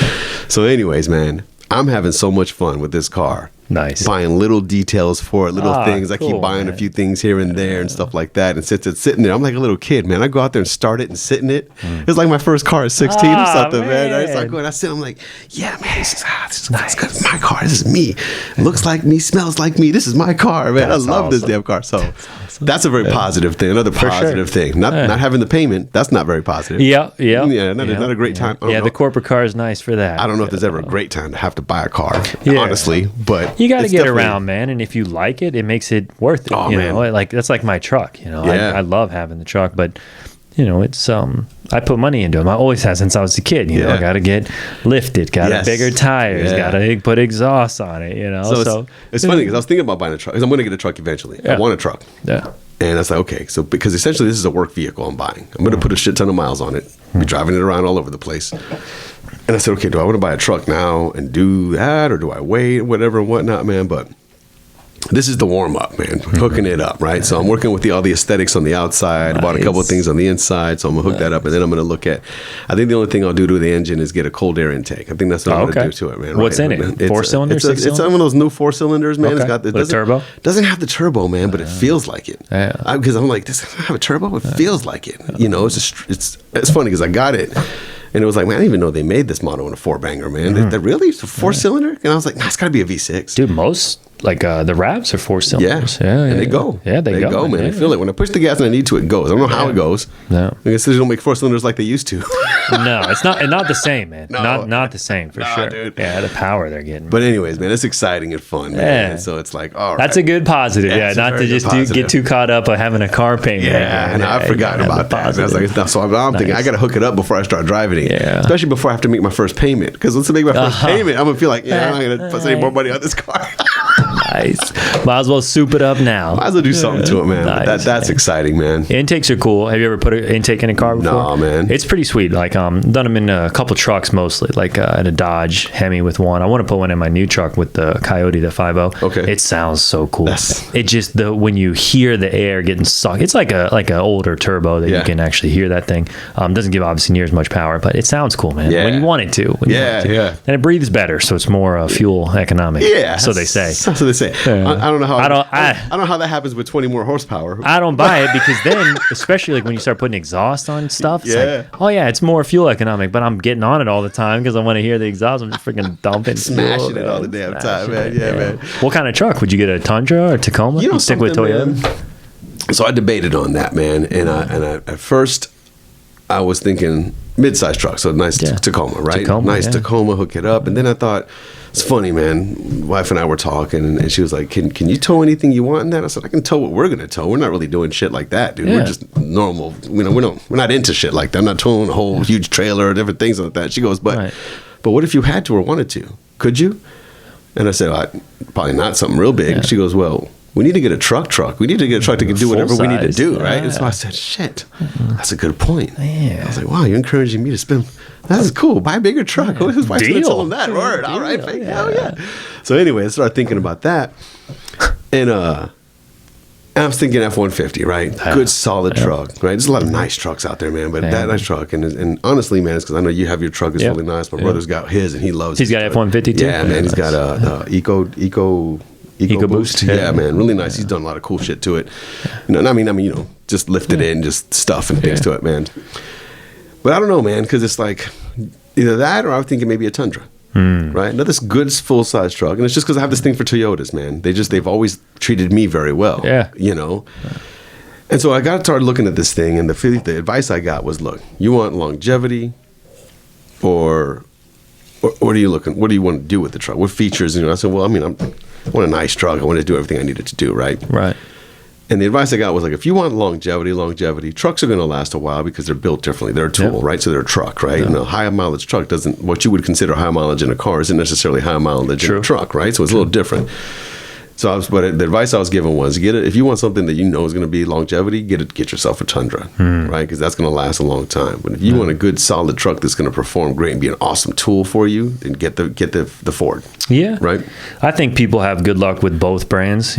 So anyways, man, I'm having so much fun with this car. Nice. Buying little details for it, little things. I keep buying a few things here and there and stuff like that. And since it's sitting there, I'm like a little kid, man. I go out there and start it and sit in it. It's like my first car at 16 or something, man. I start going, I sit, I'm like, yeah, man, this is nice. This is my car. This is me. It looks like me, smells like me. This is my car, man. I love this damn car. So that's a very positive thing. Another positive thing. Not having the payment, that's not very positive. Yeah. Not a great time. The corporate car is nice for that. I don't know if there's ever a great time to have to buy a car, honestly, but you got to get around, man, and if you like it, it makes it worth it. You know, like that's like my truck. You know, I love having the truck, but you know, it's I put money into them. I always have since I was a kid. You know, I got to get lifted, got bigger tires, got to put exhaust on it. You know, so it's funny because I was thinking about buying a truck because I'm going to get a truck eventually. I want a truck. Yeah. And I was like, okay, so because essentially this is a work vehicle I'm buying. I'm going to put a shit ton of miles on it, be driving it around all over the place. And I said, okay, do I want to buy a truck now and do that, or do I wait, whatever and whatnot, man? But this is the warm up, man. Hooking it up, right? So I'm working with all the aesthetics on the outside. I bought a couple of things on the inside, so I'm gonna hook that up, and then I'm gonna look at. I think the only thing I'll do to the engine is get a cold air intake. I think that's what I'm gonna do to it, man. What's in it? 4-cylinder, 6-cylinder? It's one of those new 4-cylinders, man. Okay. It doesn't turbo. Doesn't have the turbo, man, but it feels like it. Because I'm like, this doesn't have a turbo. It feels like it. You know, it's funny because I got it. And it was like, man, I didn't even know they made this model in a 4-banger, man. That really? It's a 4-cylinder? And I was like, nah, it's got to be a V6. Dude, most, like, the Ravs are 4-cylinders. Yeah. And they go. Yeah, they go, man. I feel it. When I push the gas and I need to, it goes. I don't know how it goes. No. I guess they don't make 4-cylinders like they used to. No, it's not the same, man. No. Not the same, for sure. Dude. Yeah, the power they're getting. But anyways, man, it's exciting and fun, man. Yeah. And so it's like, all right. That's a good positive. Yeah, not to just get too caught up on having a car payment. Yeah, and I forgot about that. I was like, so I'm thinking, I got to hook it up before I start driving it. Yeah. Especially before I have to make my first payment. Because once I make my first payment, I'm going to feel like, I'm not going to put any more money on this car. Nice. Might as well soup it up now. Might as well do something to it, man. Nice, that's exciting, man. Intakes are cool. Have you ever put an intake in a car before? No, man. It's pretty sweet. Like, done them in a couple trucks mostly, like in a Dodge Hemi with one. I want to put one in my new truck with the Coyote, the 5.0. Okay. It sounds so cool. It just, when you hear the air getting sucked, it's like an older turbo that you can actually hear that thing. Doesn't give obviously near as much power, but it sounds cool, man. When you want it to. And it breathes better, so it's more fuel economic. Yeah. So they say. So they say. I don't know how. I don't know how that happens with 20 more horsepower. I don't buy it because then, especially like when you start putting exhaust on stuff, it's like, oh yeah, it's more fuel economic, but I'm getting on it all the time because I want to hear the exhaust. I'm just freaking dumping, smashing it all the damn time, man. Yeah, man. What kind of truck would you get? A Tundra or Tacoma? You stick with Toyota. Man. So I debated on that, man, and I at first I was thinking mid-size truck, so nice Tacoma, right? Nice Tacoma, hook it up, and then I thought. It's funny, man. Wife and I were talking, and she was like, "Can you tow anything you want in that?" I said, "I can tow what we're gonna tow. We're not really doing shit like that, dude. We're just normal. You know, we're not into shit like that. I'm not towing a whole huge trailer or different things like that." She goes, "But what if you had to or wanted to? Could you?" And I said, "Probably not something real big." She goes, "Well, we need to get a truck. We need to get a truck that can do whatever we need to do, right? Yeah. And so I said, shit, that's a good point. Yeah. I was like, wow, you're encouraging me to spend. That's cool. Buy a bigger truck. Yeah. His wife's going to tell him that. Word. All right. Hell yeah. So anyway, I started thinking about that. And I was thinking F-150, right? Good, solid truck, right? There's a lot of nice trucks out there, man. But that nice truck, and honestly, man, it's because I know you have your truck. It's really nice. My brother's got his, and he loves it. He's got F-150 too? Yeah, man. He's got a EcoBoost. Yeah, man. Really nice. He's done a lot of cool shit to it. I mean, just lift it in, just stuff and things to it, man. But I don't know, man, because it's like either that or I was thinking maybe a Tundra. Right? Another good full-size truck. And it's just because I have this thing for Toyotas, man. They've always treated me very well. Yeah. And so I got started looking at this thing, and the advice I got was, look, you want longevity or what are you looking? What do you want to do with the truck? What features? I said, well, I mean, I want a nice truck. I want to do everything I needed to do, right? Right. And the advice I got was like, if you want longevity, trucks are going to last a while because they're built differently. They're a tool, right? So they're a truck, right? And a high mileage truck what you would consider high mileage in a car isn't necessarily high mileage in a truck, right? So it's a little different. So but the advice I was given was if you want something that you know is going to be longevity, get yourself a Tundra, right? Because that's going to last a long time. But if you want a good solid truck that's going to perform great and be an awesome tool for you, then get the Ford. Yeah. Right? I think people have good luck with both brands,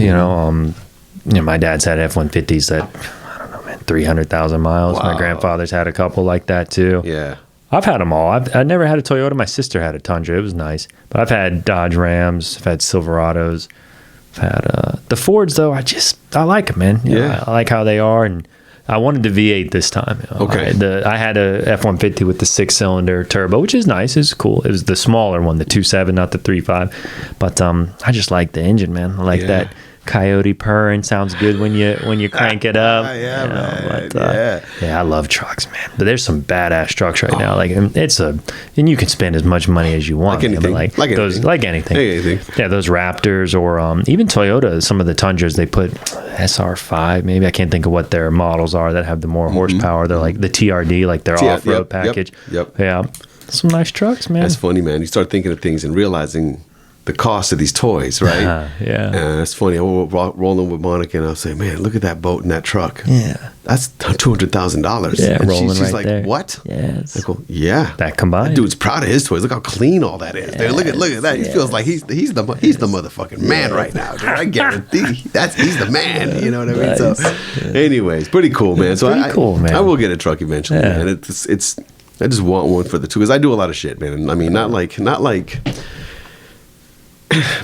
my dad's had F-150s that, I don't know, man, 300,000 miles. Wow. My grandfather's had a couple like that too. Yeah. I've had them all. I've never had a Toyota. My sister had a Tundra. It was nice. But I've had Dodge Rams. I've had Silverados. I've had the Fords, though. I like them, man. I like how they are. And I wanted the V8 this time. Okay. I had a F-150 with the 6-cylinder turbo, which is nice. It's cool. It was the smaller one, the 2.7, not the 3.5. But I just like the engine, man. I like that coyote purring. Sounds good when you crank it up. I love trucks, man. But there's some badass trucks right now. Like and you can spend as much money as you want. Like anything. Yeah, those Raptors or even Toyota. Some of the Tundras they put SR5. Maybe I can't think of what their models are that have the more horsepower. They're like the TRD, like their off-road package. Yep. Yeah, some nice trucks, man. That's funny, man. You start thinking of things and realizing the cost of these toys, right? And it's funny. I was rolling with Monica, and I'll say, "Man, look at that boat and that truck. Yeah, that's $200,000." Yeah, and rolling she's right like, there. "What?" Yes. I go, "Yeah, that combined. That dude's proud of his toys. Look how clean all that is. Look at that. He feels like he's the motherfucking man right now. Dude. I guarantee he's the man. You know what I mean?" So, anyways, pretty cool, man. So I will get a truck eventually, man. It's I just want one for the two because I do a lot of shit, man. I mean, not like.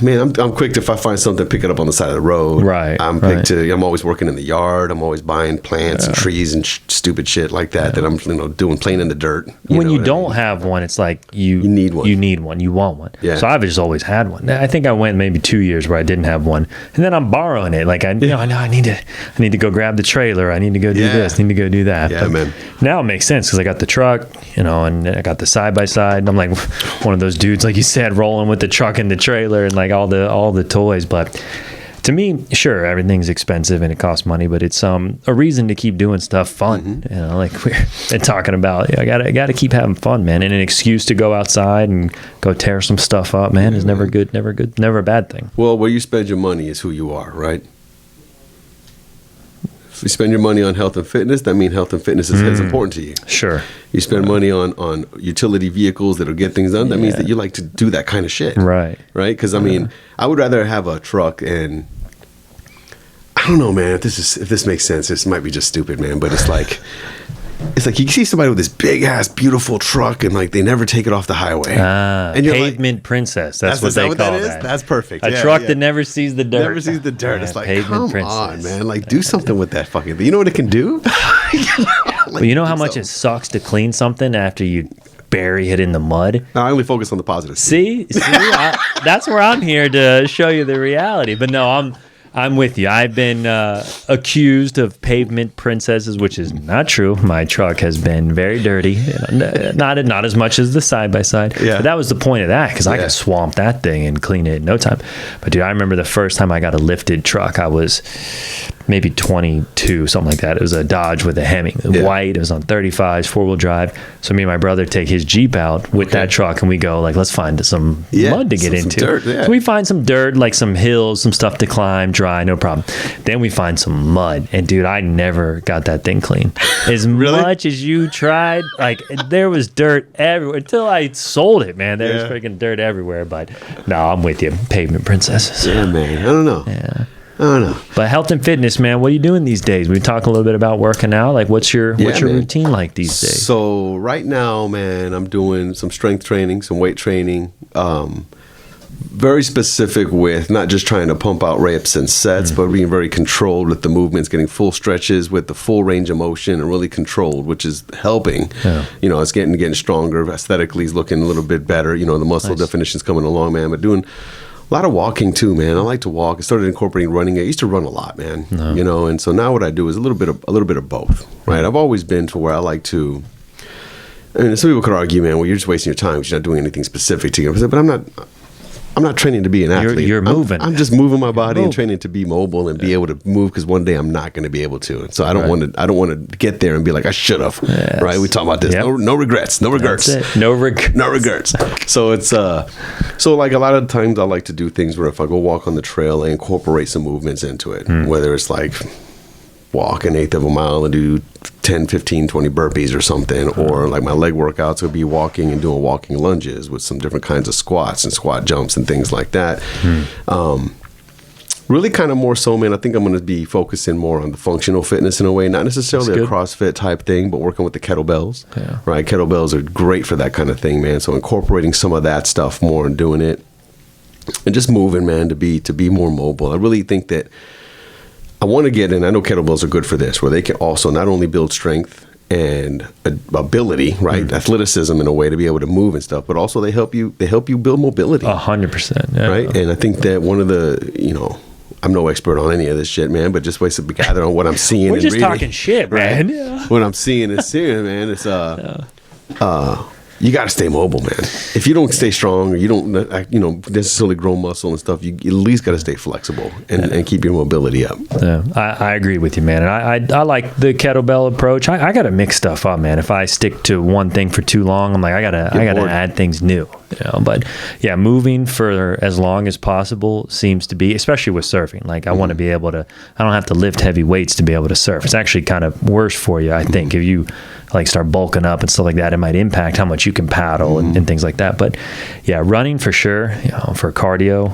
Man, I'm quick to, if I find something, pick it up on the side of the road. Right. I'm always working in the yard. I'm always buying plants and trees and stupid shit like that that I'm doing, playing in the dirt. When you don't have one, it's like you need one. You need one. You want one. Yeah. So I've just always had one. I think I went maybe 2 years where I didn't have one, and then I'm borrowing it. Like I know I need to go grab the trailer. I need to go do this. I need to go do that. Yeah, man. Now it makes sense because I got the truck, and I got the side by side. And I'm like one of those dudes, like you said, rolling with the truck and the trailer and like all the toys. But to me, sure, everything's expensive and it costs money, but it's a reason to keep doing stuff fun. Like we're talking about. I gotta keep having fun, man, and an excuse to go outside and go tear some stuff up, man, is never good, never a bad thing. Well, where you spend your money is who you are, right? If you spend your money on health and fitness, that means health and fitness is important to you. Sure. You spend money on utility vehicles that'll get things done. That means that you like to do that kind of shit. Right. Right? Because, I mean, I would rather have a truck and... I don't know, man, if this makes sense. This might be just stupid, man, but it's like you see somebody with this big ass beautiful truck and like they never take it off the highway. And you're pavement like, princess. That's what they call that. That's perfect. A truck that never sees the dirt. Never sees the dirt. It's like, pavement come princess. on, man. Like, do something with that fucking thing. You know what it can do? Well, you know how much it sucks to clean something after you bury it in the mud? No, I only focus on the positive. See, that's where I'm here to show you the reality. But no, I'm with you. I've been accused of pavement princesses, which is not true. My truck has been very dirty. Not as much as the side-by-side. Yeah. But that was the point of that, because I could swamp that thing and clean it in no time. But, dude, I remember the first time I got a lifted truck, I was maybe 22, something like that. It was a Dodge with a Hemming, white. It was on 35s, 4-wheel drive. So me and my brother take his Jeep out with that truck, and we go like, let's find some mud to get into. Dirt, So we find some dirt, like some hills, some stuff to climb, dry, no problem. Then we find some mud, and dude, I never got that thing clean. As much as you tried, like there was dirt everywhere until I sold it, man. There was freaking dirt everywhere. But no, I'm with you, pavement princesses. Yeah, man. I don't know. Yeah. I don't know. But health and fitness, man, what are you doing these days? We talk a little bit about working out. Like, what's your routine like these days? So right now, man, I'm doing some strength training, some weight training. Very specific with not just trying to pump out reps and sets, but being very controlled with the movements, getting full stretches with the full range of motion, and really controlled, which is helping. Yeah. You know, it's getting stronger. Aesthetically, it's looking a little bit better. You know, the muscle definition's coming along, man. But doing a lot of walking too, man. I like to walk. I started incorporating running. I used to run a lot, man. No. You know, and so now what I do is a little bit of both, right? I've always been to where I like to. I mean, some people could argue, man, well, you're just wasting your time because you're not doing anything specific to you. But I'm not training to be an athlete. You're moving. I'm just moving my body and training to be mobile and be able to move, because one day I'm not going to be able to. So I don't want to get there and be like, I should have. Yes. Right? We talk about this. Yep. No regrets. No regrets. No regrets. So it's so like a lot of times I like to do things where if I go walk on the trail, I incorporate some movements into it. Whether it's like walk an eighth of a mile and do 10, 15, 20 burpees or something, or like my leg workouts would be walking and doing walking lunges with some different kinds of squats and squat jumps and things like that. Really kind of more so, man, I think I'm going to be focusing more on the functional fitness in a way, not necessarily a CrossFit type thing, but working with the kettlebells, right? Kettlebells are great for that kind of thing, man. So incorporating some of that stuff more and doing it and just moving, man, to be more mobile. I really think that I want to get in. I know kettlebells are good for this, where they can also not only build strength and ability, right, athleticism in a way to be able to move and stuff, but also they help you build mobility. 100%, right. And I think that one of the, you know, I'm no expert on any of this shit, man, but just basically gather on what I'm seeing. We're and just reading, talking shit, man. Right? Yeah. What I'm seeing and seeing, man, it's you got to stay mobile, man. If you don't stay strong, or you don't, necessarily grow muscle and stuff, you at least got to stay flexible and keep your mobility up. Yeah, I agree with you, man. And I like the kettlebell approach. I got to mix stuff up, man. If I stick to one thing for too long, I'm like, I gotta add things new. You know, but yeah, moving for as long as possible seems to be, especially with surfing. Like I want to be able to, I don't have to lift heavy weights to be able to surf. It's actually kind of worse for you, I think, if you like start bulking up and stuff like that. It might impact how much you can paddle and things like that. But yeah, running for sure. You know, for cardio,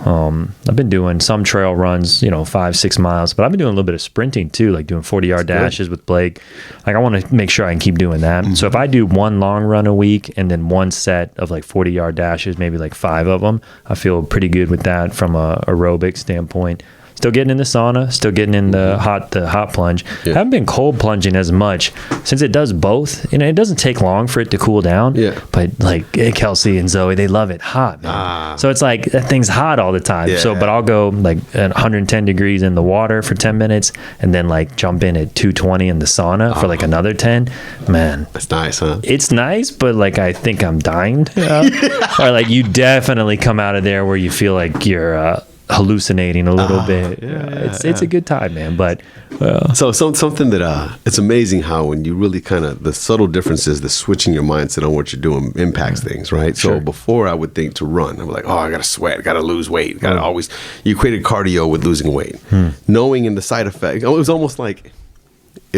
I've been doing some trail runs, 5-6 miles, but I've been doing a little bit of sprinting too, like doing 40-yard dashes with Blake. Like I want to make sure I can keep doing that. So if I do one long run a week and then one set of like 40-yard dashes, maybe like 5 of them, I feel pretty good with that from a aerobic standpoint. Still getting in the sauna, still getting in the hot plunge. Yeah. I haven't been cold plunging as much since it does both. It doesn't take long for it to cool down. Yeah. But like Kelsey and Zoe, they love it hot, man. So it's like that thing's hot all the time. Yeah. So, but I'll go like at 110 degrees in the water for 10 minutes and then like jump in at 220 in the sauna for like another 10. Man. That's nice, huh? It's nice, but like I think I'm dying. Or like you definitely come out of there where you feel like you're hallucinating a little bit. It's a good time, man. But so something that it's amazing how when you really kind of the subtle differences, the switching your mindset on what you're doing impacts things, right? Sure. So before I would think to run, I'm like, oh, I gotta sweat, gotta lose weight, gotta always. You equated cardio with losing weight, knowing in the side effect. It was almost like. I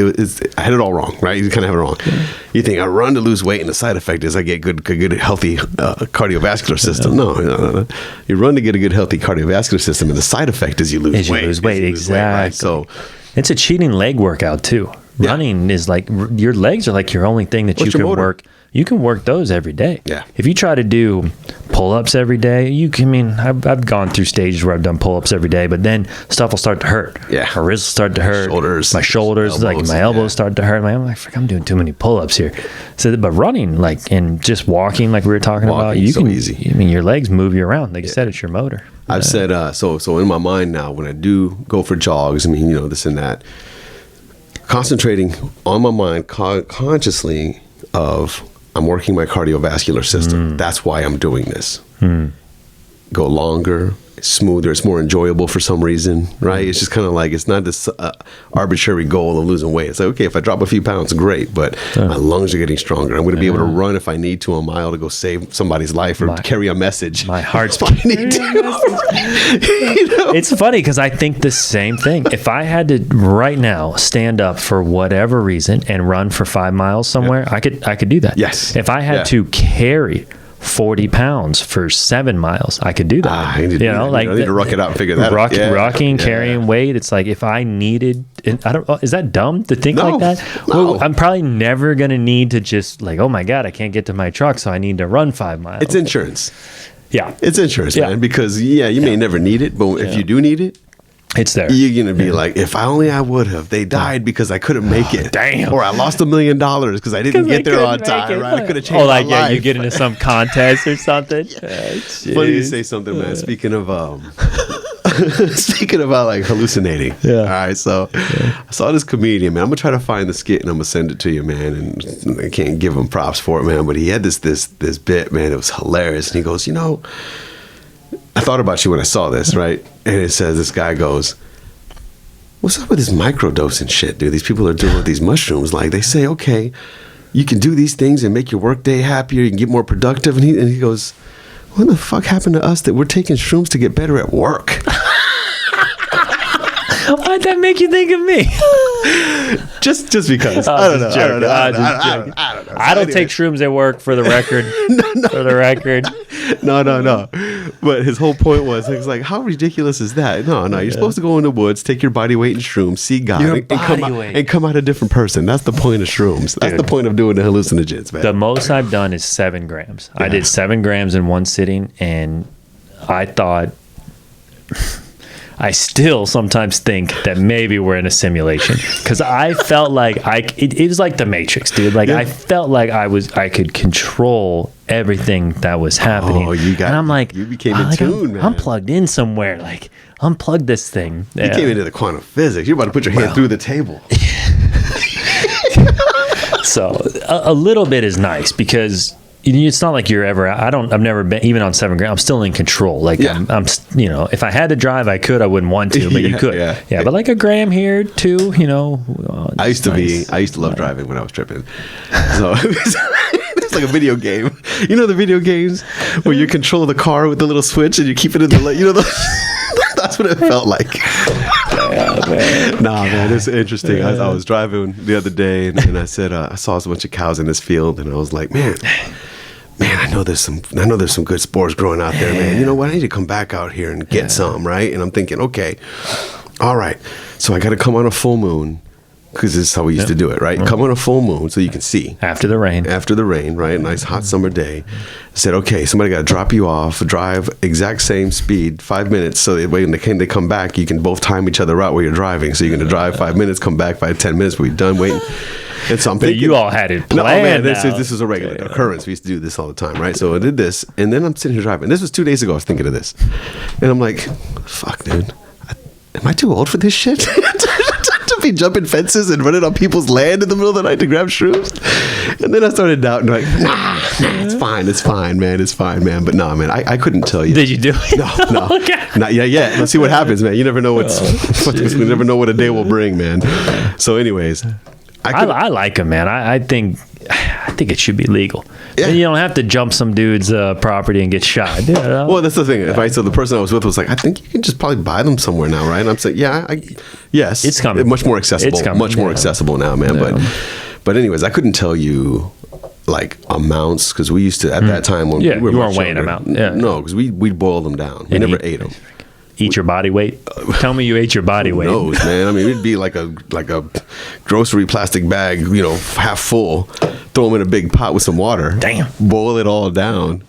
had it all wrong, right? You kind of have it wrong. Yeah. You think I run to lose weight, and the side effect is I get good, healthy cardiovascular system. No. You run to get a good, healthy cardiovascular system, and the side effect is you lose weight. Exactly. Right? So it's a cheating leg workout too. Running is like your legs are like your only thing that you can work. You can work those every day. Yeah. If you try to do pull-ups every day, I've gone through stages where I've done pull-ups every day, but then stuff will start to hurt. Yeah. My wrists will start to hurt. My shoulders, elbows, like my elbows start to hurt. I'm like, I'm doing too many pull-ups here. So, but running, like, and just walking, like we were talking about, you can easy. Your legs move you around. Like you said, it's your motor. I've said so in my mind now, when I do go for jogs, this and that, concentrating on my mind consciously of I'm working my cardiovascular system. That's why I'm doing this. Go longer, smoother. It's more enjoyable for some reason, right? It's just kind of like, it's not this arbitrary goal of losing weight. It's like, okay, if I drop a few pounds, great, but my lungs are getting stronger. I'm going to be able to run if I need to a mile to go save somebody's life or carry a message. My heart's It's funny because I think the same thing. If I had to right now stand up for whatever reason and run for 5 miles somewhere, I could do that. Yes. If I had to carry 40 pounds for 7 miles, I could do that. I need to rock it out and figure that out. Rocking, carrying weight. It's like if I needed, and I don't. Is that dumb to think like that? No. Well, I'm probably never gonna need to just like, oh my god, I can't get to my truck, so I need to run 5 miles. It's insurance. Yeah, it's insurance, man. Because you may never need it, but if you do need it, it's there. You're going to be like, if I would have. They died because I couldn't make it. Damn. Or I lost $1 million because I didn't get there on time. Right? I could have changed my life. You get into some contest or something. Funny you say something, man. Speaking of like hallucinating. Yeah. All right. So I saw this comedian, man. I'm going to try to find the skit and I'm going to send it to you, man. And I can't give him props for it, man. But he had this bit, man. It was hilarious. And he goes, I thought about you when I saw this, right? And it says, this guy goes, what's up with this microdosing shit, dude? These people are doing with these mushrooms. Like, they say, okay, you can do these things and make your workday happier. You can get more productive. And he goes, what the fuck happened to us that we're taking shrooms to get better at work? Why'd that make you think of me? just because. I don't know. I don't take shrooms at work, for the record. For the record. No. But his whole point was, it's like, how ridiculous is that? No. You're supposed to go in the woods, take your body weight in shrooms, see God, and come out a different person. That's the point of shrooms. That's the point of doing the hallucinogens, man. The most I've done is 7 grams. I did 7 grams in one sitting, and I thought... I still sometimes think that maybe we're in a simulation because I felt like it was like the Matrix, dude. Like I felt like I could control everything that was happening. Oh, and I'm like, you became in tune, man. I'm plugged in somewhere. Like, unplug this thing. You came into the quantum physics. You're about to put your hand through the table. So a little bit is nice because it's not like you're ever. I've never been even on 7 grams. I'm still in control. Like I'm if I had to drive, I could. I wouldn't want to, but you could. Yeah. But like a gram here, 2. I used to love driving when I was tripping. So it's like a video game. The video games where you control the car with the little switch and you keep it in the that's what it felt like. Nah, man, it's interesting. I was driving the other day and I said I saw a bunch of cows in this field and I was like, man, I know there's some good spores growing out there, man. You know what? I need to come back out here and get some, right? And I'm thinking, okay, all right. So I got to come on a full moon because this is how we used to do it, right? Come on a full moon so you can see. After the rain, right? Nice hot summer day. I said, okay, somebody got to drop you off, drive exact same speed, 5 minutes, so that when they come back, you can both time each other out while you're driving. So you're going to drive 5 minutes, come back 10 minutes, we're done waiting. And so I'm thinking, you all had it planned. No, man, this is a regular occurrence. We used to do this all the time, right? So I did this, and then I'm sitting here driving. This was 2 days ago. I was thinking of this, and I'm like, fuck, dude, am I too old for this shit? To be jumping fences and running on people's land in the middle of the night to grab shrooms? And then I started doubting, like, nah, it's fine, man. But nah, man, I couldn't tell you. Did you do it? No, Okay. Not yet. Let's see what happens, man. You never know you never know what a day will bring, man. So, anyways, I like them, man. I think it should be legal. Yeah. And you don't have to jump some dude's property and get shot. Well, that's the thing. So the person I was with was like, I think you can just probably buy them somewhere now, right? And I'm saying, yes. It's coming. Much more accessible. It's coming. Much more accessible now, man. Yeah. But anyways, I couldn't tell you like amounts because we used to, at that time when we were you weren't weighing them out. Yeah. No, because we'd boil them down. We never ate them. Eat your body weight? Tell me you ate your body weight. Who knows, man? I mean, it'd be like a grocery plastic bag, half full. Throw them in a big pot with some water. Damn. Boil it all down.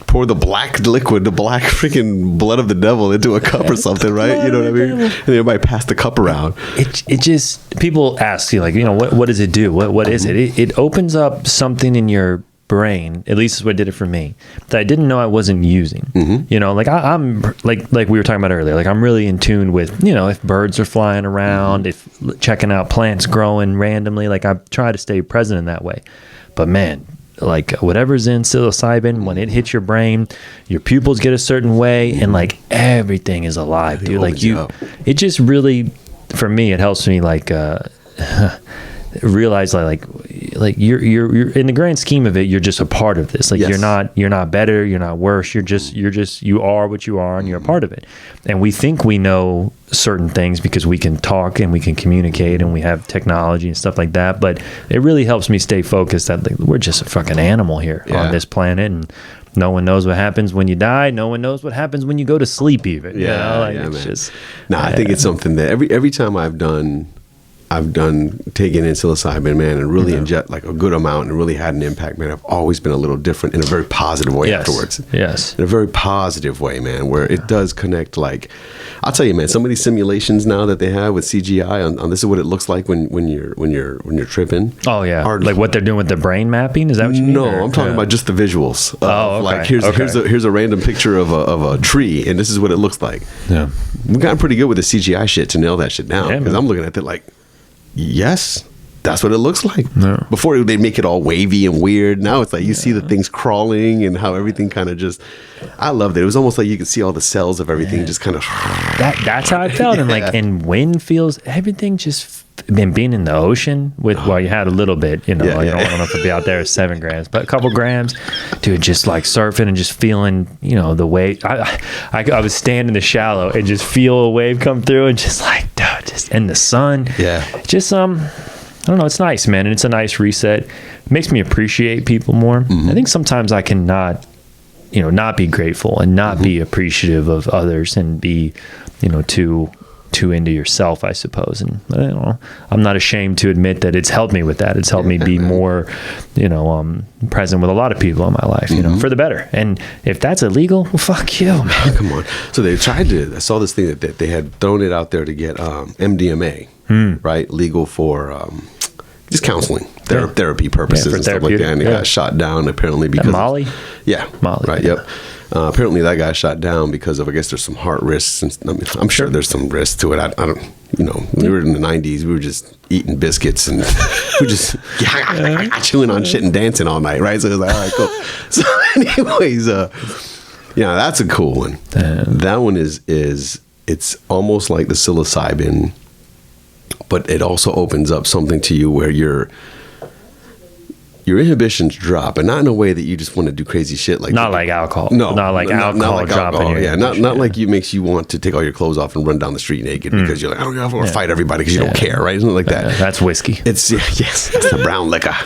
Pour the black liquid, the black freaking blood of the devil into a cup or something, right? You know what I mean? And everybody pass the cup around. It just, people ask you, like, what does it do? What is it? It opens up something in your brain, at least is what did it for me, that I didn't know I wasn't using. Mm-hmm. Like I'm like we were talking about earlier, like I'm really in tune with, if birds are flying around, if checking out plants growing randomly, like I try to stay present in that way. But man, like whatever's in psilocybin, when it hits your brain, your pupils get a certain way, and like everything is alive, dude. Like it just really, for me, it helps me like realize like you're in the grand scheme of it, you're just a part of this. Like you're not better, you're not worse. You are what you are, and you're a part of it. And we think we know certain things because we can talk and we can communicate and we have technology and stuff like that. But it really helps me stay focused that like, we're just a fucking animal here on this planet, and no one knows what happens when you die. No one knows what happens when you go to sleep even. It's just... I think it's something that every time I've done taking in psilocybin, man, and really inject like a good amount and really had an impact, man. I've always been a little different in a very positive way afterwards. Yes. In a very positive way, man, where it does connect. Like, I'll tell you, man, some of these simulations now that they have with CGI on this is what it looks like when you're tripping. Oh yeah. Like what they're doing with the brain mapping? Is that what you mean? No, I'm talking about just the visuals. Okay. Like here's a random picture of a tree, and this is what it looks like. Yeah. We've gotten pretty good with the CGI shit to nail that shit down, because I'm looking at it like, yes, that's what it looks like. Yeah. Before they make it all wavy and weird. Now it's like you see the things crawling and how everything kind of just. I loved it. It was almost like you could see all the cells of everything just kind of. That's how I felt, and like, and wind feels everything just. And being in the ocean with you had a little bit, I don't know if it'd be out there at 7 grams, but a couple grams, dude, just like surfing and just feeling, the wave. I was standing in the shallow and just feel a wave come through and just like, dude, just in the sun. Yeah. Just, I don't know. It's nice, man. And it's a nice reset. It makes me appreciate people more. I think sometimes I can not be grateful and not be appreciative of others and be, too into yourself, I suppose. And I don't know, I'm not ashamed to admit that it's helped me with that. It's helped me be more, present with a lot of people in my life, for the better. And if that's illegal, well, fuck you, man. Come on. So they tried to, I saw this thing that they had thrown it out there to get MDMA, right? Legal for just counseling, therapy purposes and stuff like that. And it got shot down apparently because... Molly? Molly. Right, yep. Apparently that got shot down because of, I guess there's some heart risks. And I'm sure there's some risks to it. I don't, when we were in the 90s, we were just eating biscuits and we were just chewing on shit and dancing all night, right? So it was like, all right, cool. So anyways, that's a cool one. That one is it's almost like the psilocybin, but it also opens up something to you where your inhibitions drop, and not in a way that you just want to do crazy shit like not like alcohol. No, not like alcohol dropping. Not like you makes you want to take all your clothes off and run down the street naked because you're like, I don't want to fight everybody because you don't care, right? Something like that. That's whiskey. It's yes, that's the brown liquor.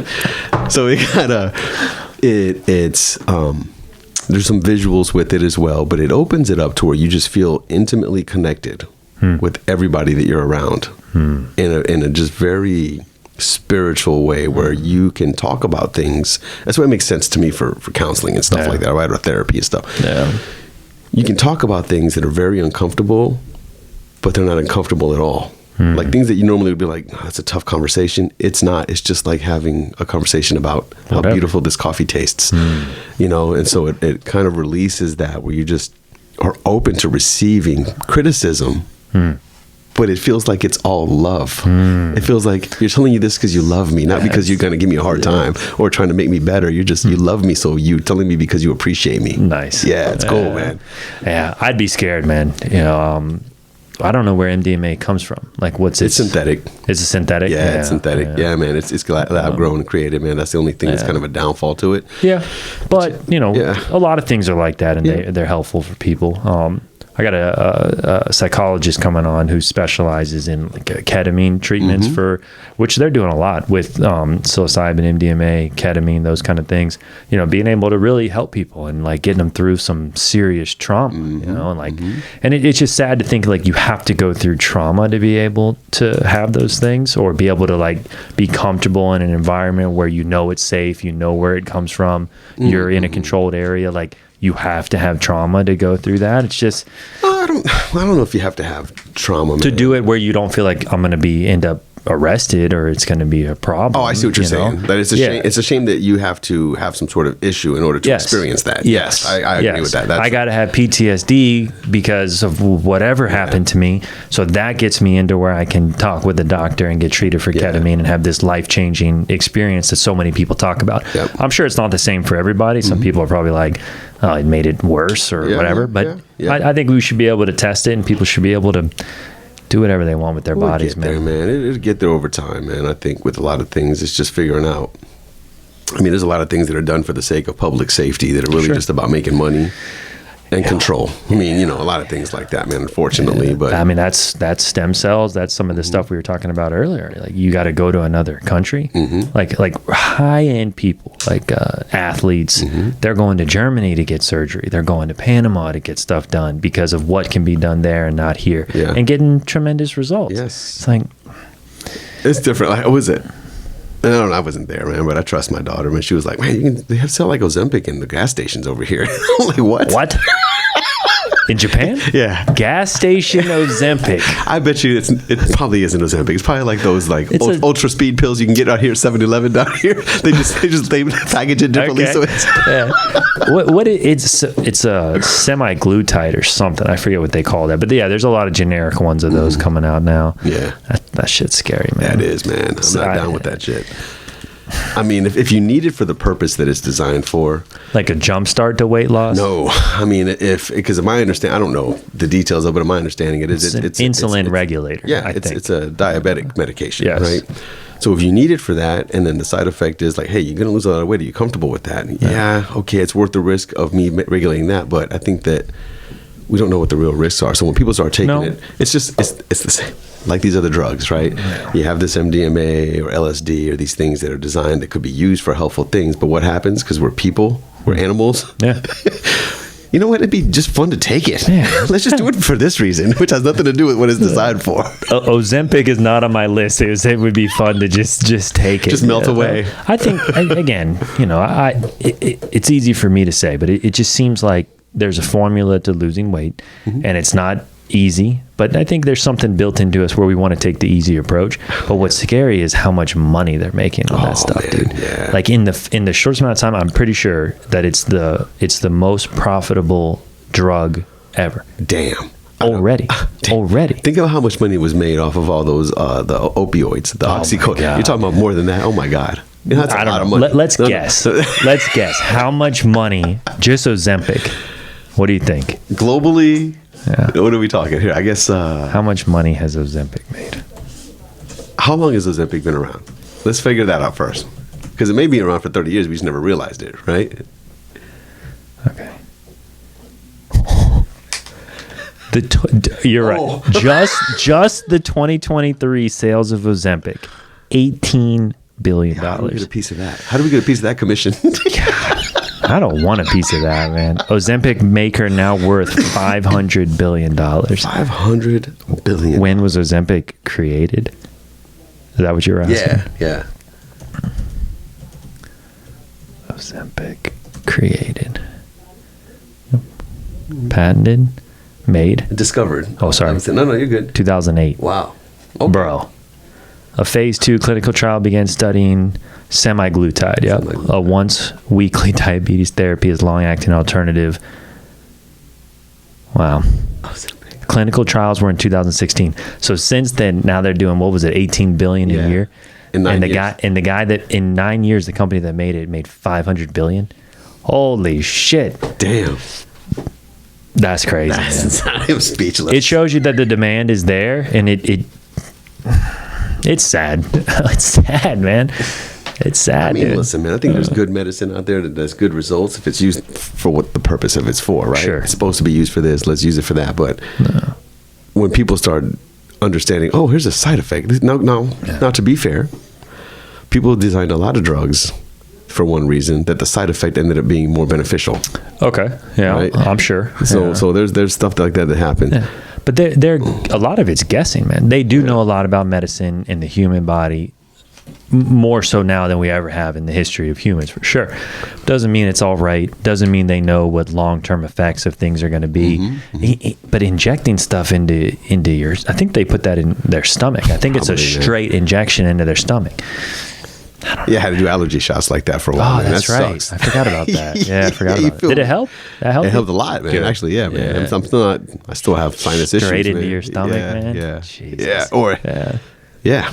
So it got it's there's some visuals with it as well, but it opens it up to where you just feel intimately connected with everybody that you're around in a just very spiritual way where you can talk about things. That's why it makes sense to me for counseling and stuff like that, right? Or therapy and stuff. Yeah. You can talk about things that are very uncomfortable, but they're not uncomfortable at all. Like things that you normally would be like, that's a tough conversation. It's not. It's just like having a conversation about how beautiful this coffee tastes, and so it kind of releases that where you just are open to receiving criticism. But it feels like it's all love. It feels like you're telling you this because you love me, not because you're going to give me a hard time or trying to make me better. You're just, you love me, so you telling me because you appreciate me. Nice. Yeah, it's cool, man. Yeah, I'd be scared, man. I don't know where MDMA comes from. Like, what's it? It's synthetic. It's a synthetic? Yeah, it's synthetic. Yeah, man. It's lab grown and created, man. That's the only thing that's kind of a downfall to it. Yeah. But, a lot of things are like that, and they're helpful for people. I got a psychologist coming on who specializes in like ketamine treatments for which they're doing a lot with psilocybin, MDMA, ketamine, those kind of things. Being able to really help people and like getting them through some serious trauma. And it's just sad to think like you have to go through trauma to be able to have those things or be able to like be comfortable in an environment where it's safe, where it comes from, you're in a controlled area, like. You have to have trauma to go through that. It's just I don't know if you have to have trauma to do it where you don't feel like I'm going to end up arrested or it's going to be a problem. Oh, I see what you're saying. That it's a shame. It's a shame that you have to have some sort of issue in order to experience that. Yes, I agree with that. I got to have PTSD because of whatever happened to me. So that gets me into where I can talk with the doctor and get treated for ketamine and have this life-changing experience that so many people talk about. Yep. I'm sure it's not the same for everybody. Some people are probably like, oh, it made it worse or whatever. But I think we should be able to test it, and people should be able to do whatever they want with their bodies, man. It'll get there over time, man. I think with a lot of things, it's just figuring out. I mean, there's a lot of things that are done for the sake of public safety that are really just about making money and control. I mean, a lot of things like that, man, unfortunately. But I mean, that's stem cells. That's some of the stuff we were talking about earlier. Like, you got to go to another country. Like high-end people, like athletes, they're going to Germany to get surgery. They're going to Panama to get stuff done because of what can be done there and not here, and getting tremendous results. Yes. It's like, it's different. Like, what was it? I don't know, I wasn't there, man, but I trust my daughter. Man, she was like, man, they have sell like Ozempic in the gas stations over here. I'm like, what? What? In Japan? Yeah. Gas station Ozempic. I bet you it probably isn't Ozempic. It's probably like those ultra speed pills you can get out here at 7-Eleven down here. They package it differently. Okay. So it's it's a semi-glutide or something. I forget what they call that. But yeah, there's a lot of generic ones of those coming out now. Yeah. That shit's scary, man. That is, man. I'm not down with that shit. I mean, if you need it for the purpose that it's designed for, like a jump start to weight loss. No, I mean, because of my understanding, I don't know the details of it. In my understanding, it's an insulin regulator. Yeah, it's a diabetic medication, yes. Right? So if you need it for that, and then the side effect is like, hey, you're going to lose a lot of weight. Are you comfortable with that? Yeah, okay, it's worth the risk of me regulating that. But I think that we don't know what the real risks are. So when people start taking it, it's the same. Like these other drugs, right? Yeah. You have this MDMA or LSD or these things that are designed that could be used for helpful things. But what happens? Because we're people, we're animals. Yeah. You know what? It'd be just fun to take it. Yeah. Let's just do it for this reason, which has nothing to do with what it's designed for. Ozempic is not on my list. It would be fun to just take it. Just melt away. I think, again, it's easy for me to say, but it just seems like there's a formula to losing weight, and it's not easy, but I think there's something built into us where we want to take the easy approach. But what's scary is how much money they're making on that stuff, dude. Yeah. Like in the short amount of time, I'm pretty sure that it's the most profitable drug ever. Damn. Already. Think of how much money was made off of all those the opioids, the oxycodone. You're talking about more than that. Oh my God. That's a lot of money. Let's guess. Let's guess how much money just Ozempic. What do you think? Globally? Yeah. What are we talking here? I guess. How much money has Ozempic made? How long has Ozempic been around? Let's figure that out first. Because it may be around for 30 years. We just never realized it, right? Okay. You're right. Just the 2023 sales of Ozempic, $18 billion. How do we get a piece of that? How do we get a piece of that commission? I don't want a piece of that, man. Ozempic maker now worth $500 billion. $500 billion. When was Ozempic created? Is that what you're asking? Yeah. Ozempic created. Patented? Made? Discovered. Oh, sorry. No, you're good. 2008. Wow. Okay. Bro. A phase 2 clinical trial began studying semaglutide, a once-weekly diabetes therapy as long-acting alternative. Wow. Clinical trials were in 2016. So since then, now they're doing, what was it, $18 billion a year? In 9 years. The guy that, in 9 years, the company that made it made $500 billion. Holy shit. Damn. That's crazy. I'm speechless. It shows you that the demand is there, and it's sad. It's sad, man. It's sad. I mean, dude. Listen, man, I think there's good medicine out there that does good results if it's used for what the purpose of it's for, right? Sure. It's supposed to be used for this. Let's use it for that. But when people start understanding, oh, here's a side effect. No, not to be fair. People designed a lot of drugs for one reason, that the side effect ended up being more beneficial. Okay. Yeah, right? I'm sure. So there's stuff like that happens. Yeah. But they're a lot of it's guessing, man. They do know a lot about medicine and the human body. more so now than we ever have in the history of humans, for sure. Doesn't mean it's all right. Doesn't mean they know what long-term effects of things are going to be. But injecting stuff into your, I think they put that in their stomach. I think it's a straight injection into their stomach. Yeah, I had to do allergy shots like that for a while. Oh, that's right. Sucks. I forgot about that. Yeah, I forgot about it. Did it help? That helped? It helped a lot, man. Good. Actually, yeah, man. Yeah. I'm still not. I still have sinus issues. Straight into your stomach, man. Yeah, Jesus. yeah. Or yeah.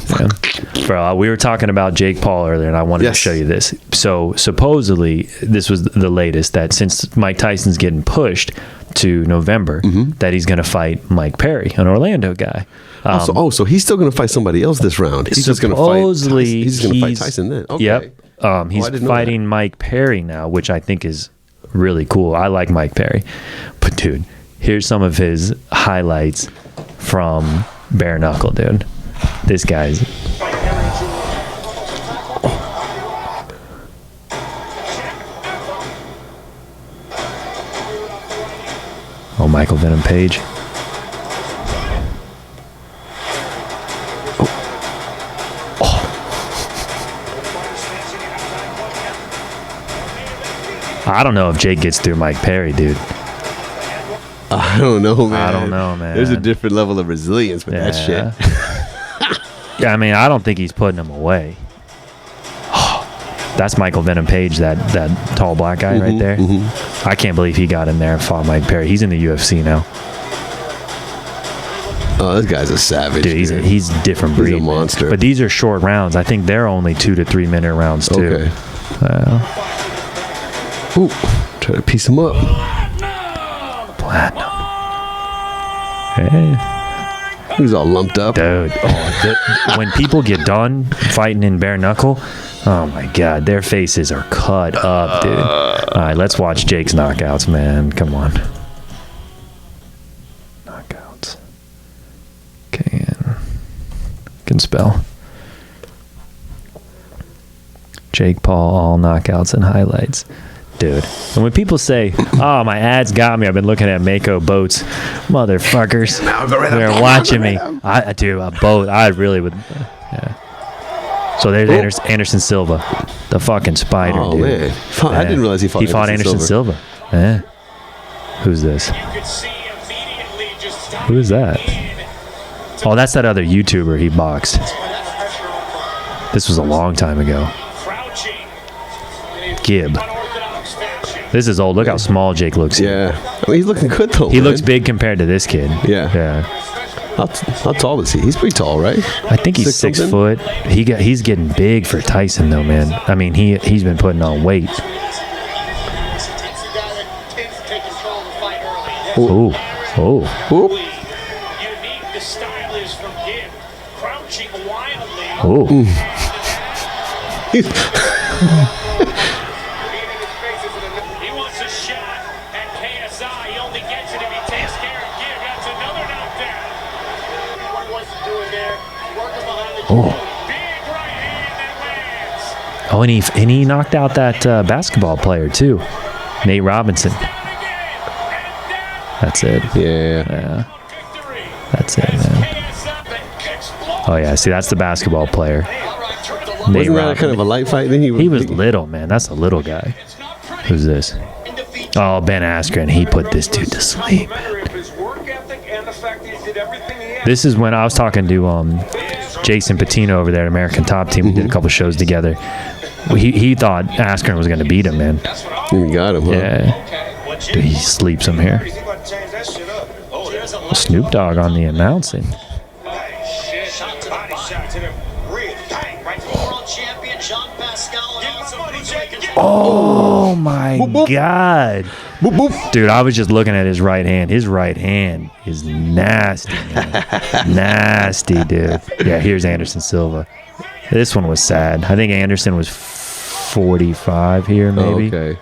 Bro, we were talking about Jake Paul earlier, and I wanted to show you this. So supposedly, this was the latest, that since Mike Tyson's getting pushed to November, that he's going to fight Mike Perry, an Orlando guy. So he's still going to fight somebody else this round. He's just going to fight. He's going to fight Tyson then. Okay. Yep. He's fighting Mike Perry now, which I think is really cool. I like Mike Perry, but dude, here's some of his highlights from bare knuckle, dude. This guy's. Oh, Michael Venom Page. I don't know if Jake gets through Mike Perry, dude. I don't know, man. I don't know, man. There's a different level of resilience with that shit. Yeah, I mean, I don't think he's putting him away. That's Michael Venom Page, that tall black guy right there. I can't believe he got in there and fought Mike Perry. He's in the UFC now. Oh, this guy's a savage. Dude, he's a different breed. He's a monster. Man. But these are short rounds. I think they're only 2 to 3 minute rounds, too. Okay. Try to piece him up. Platinum. Hey. He was all lumped up. Dude, when people get done fighting in bare knuckle, oh my God, their faces are cut up, dude. All right, let's watch Jake's knockouts, man. Come on. Knockouts. Can spell. Jake Paul, all knockouts and highlights. Dude. And when people say, oh, my ads got me, I've been looking at Mako boats. Motherfuckers. They're watching me. I do a boat. I really would. Yeah. So there's Anderson Silva, the fucking spider, dude. Man. I didn't realize he fought Anderson Silva. Yeah. Who's this? Who is that? Oh, that's that other YouTuber he boxed. This was a long time ago. Gibb. This is old. Look how small Jake looks here. Yeah. Well, he's looking good, though. He looks big compared to this kid. Yeah. How tall is he? He's pretty tall, right? I think he's 6 foot. He's getting big for Tyson, though, man. I mean, he's been putting on weight. Oh. Oh. Oh, and he knocked out that basketball player too, Nate Robinson. That's it. Yeah. That's it, man. Oh yeah, see, that's the basketball player. Wasn't that kind of a light fight? Then he was little, man. That's a little guy. Who's this? Oh, Ben Askren. He put this dude to sleep. This is when I was talking to Jason Patino over there at American Top Team. We did a couple shows together. He thought Askren was going to beat him, man. We got him, huh? Yeah. Dude, he sleeps him here. Snoop Dogg on the announcing. Oh my God. Boop, boop. Dude, I was just looking at his right hand. His right hand is nasty, man. Nasty, dude. Yeah, here's Anderson Silva. This one was sad. I think Anderson was 45 here, maybe. Oh, okay.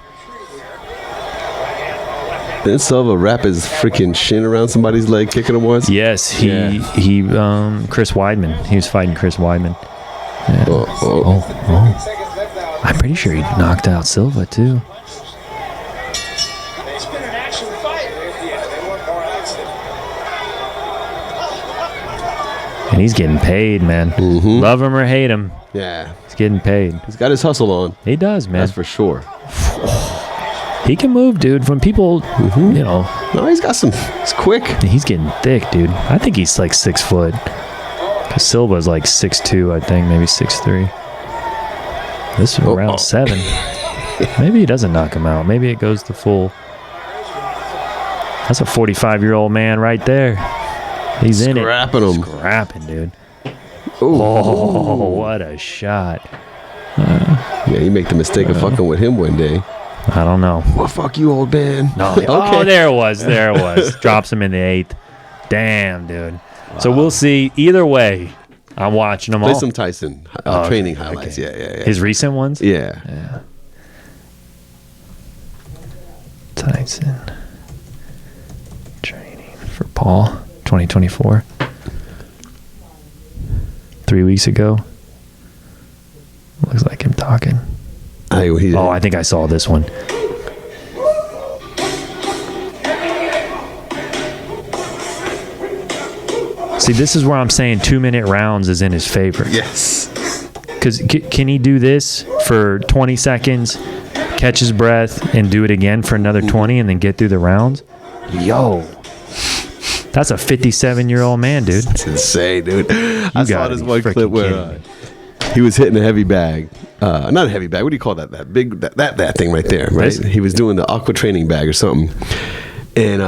Didn't Silva wrap his freaking shin around somebody's leg, kicking him once? Yes, he Chris Weidman. He was fighting Chris Weidman. Yeah. Oh. I'm pretty sure he knocked out Silva too. And he's getting paid, man. Mm-hmm. Love him or hate him. Yeah. He's getting paid. He's got his hustle on. He does, man. That's for sure. He can move, dude. When people, you know. No, he's got some. He's quick. He's getting thick, dude. I think he's like 6 foot. Because Silva's like 6'2", I think. Maybe 6'3". This is round 7. Maybe he doesn't knock him out. Maybe it goes to full. That's a 45-year-old man right there. He's in it. Scrapping him. Scrapping, dude. Ooh. Oh, what a shot. Yeah, you make the mistake of fucking with him one day. I don't know. Well, fuck you, old man. No. Okay. Oh, there it was. There it was. Drops him in the 8th. Damn, dude. Wow. So we'll see. Either way, I'm watching them all. Play some Tyson training highlights. Okay. Yeah. His recent ones? Yeah. Tyson training for Paul 2024. 3 weeks ago. Looks like him talking. I think I saw this one. See, this is where I'm saying 2-minute rounds is in his favor. Yes. Because can he do this for 20 seconds, catch his breath, and do it again for another 20 and then get through the rounds? Yo. That's a 57-year-old man, dude. That's insane, dude. I saw this one clip where he was hitting a heavy bag. Not a heavy bag. What do you call that? That big, that thing right there, right? He was doing the aqua training bag or something. And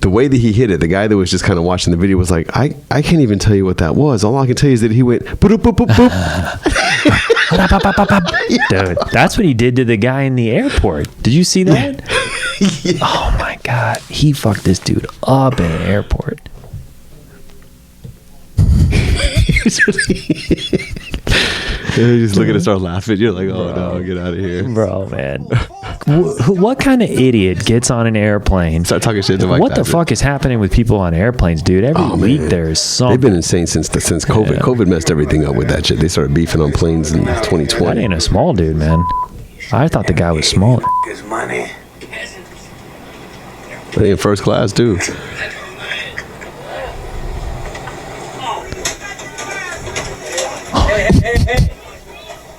the way that he hit it, the guy that was just kind of watching the video was like, I can't even tell you what that was. All I can tell you is that he went, boop, boop, boop, boop. Dude, that's what he did to the guy in the airport. Did you see that? Yeah. Oh, my God. He fucked this dude up in an airport. You just look at it, start laughing. You're like, oh, no, get out of here. Bro, man. What kind of idiot gets on an airplane? Start talking shit to Mike What the fuck is happening with people on airplanes, dude? Every week there is something. They've been insane since COVID. Yeah. COVID messed everything up with that shit. They started beefing on planes in 2020. That ain't a small dude, man. I thought the guy was smaller. His money. They in first class, too.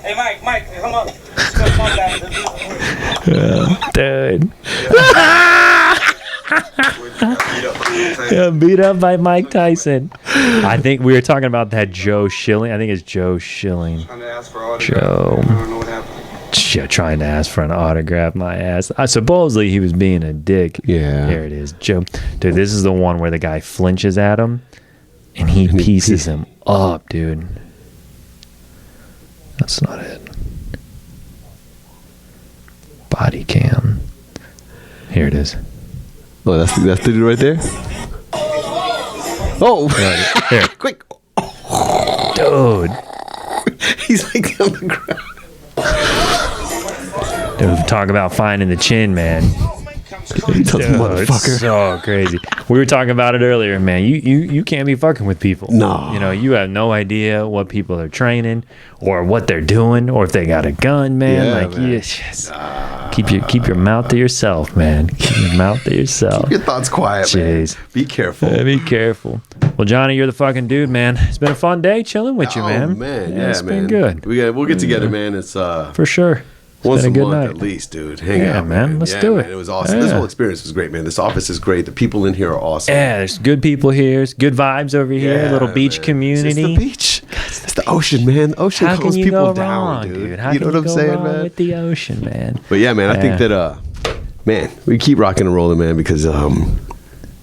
Hey, Mike, come on. Dude. Beat up by Mike Tyson. I think we were talking about that Joe Schilling. I think it's Joe Schilling. Joe. Yeah, trying to ask for an autograph, my ass. Supposedly he was being a dick. Yeah. There it is. Joe. Dude, this is the one where the guy flinches at him and he pieces him up, dude. That's not it. Body cam. Here it is. Oh, that's the dude right there? Oh! Here. Quick! Dude. He's like on the ground. Dude, talk about finding the chin, man. Dude, motherfucker. So crazy. We were talking about it earlier, man. You can't be fucking with people. No. You know, you have no idea what people are training or what they're doing or if they got a gun, man. Yeah, like, man. you just keep your mouth to yourself, man. Keep your mouth to yourself. Keep your thoughts quiet, Jeez. man. Be careful. Be careful. Well, Johnny, you're the fucking dude, man. It's been a fun day chilling with you, man. Oh, man. It's been good. We'll get together, man. It's for sure. Once a month night. At least, dude. Hang out, man. Let's do it. Man, it was awesome. This whole experience was great, man. This office is great. The people in here are awesome. Yeah, there's good people here. There's good vibes over here. Little beach community. It's the beach. It's the ocean, man. The ocean calms people down, dude. How you know what I'm saying, man? With the ocean, man. But yeah, man, I think that, man, we keep rocking and rolling, man, because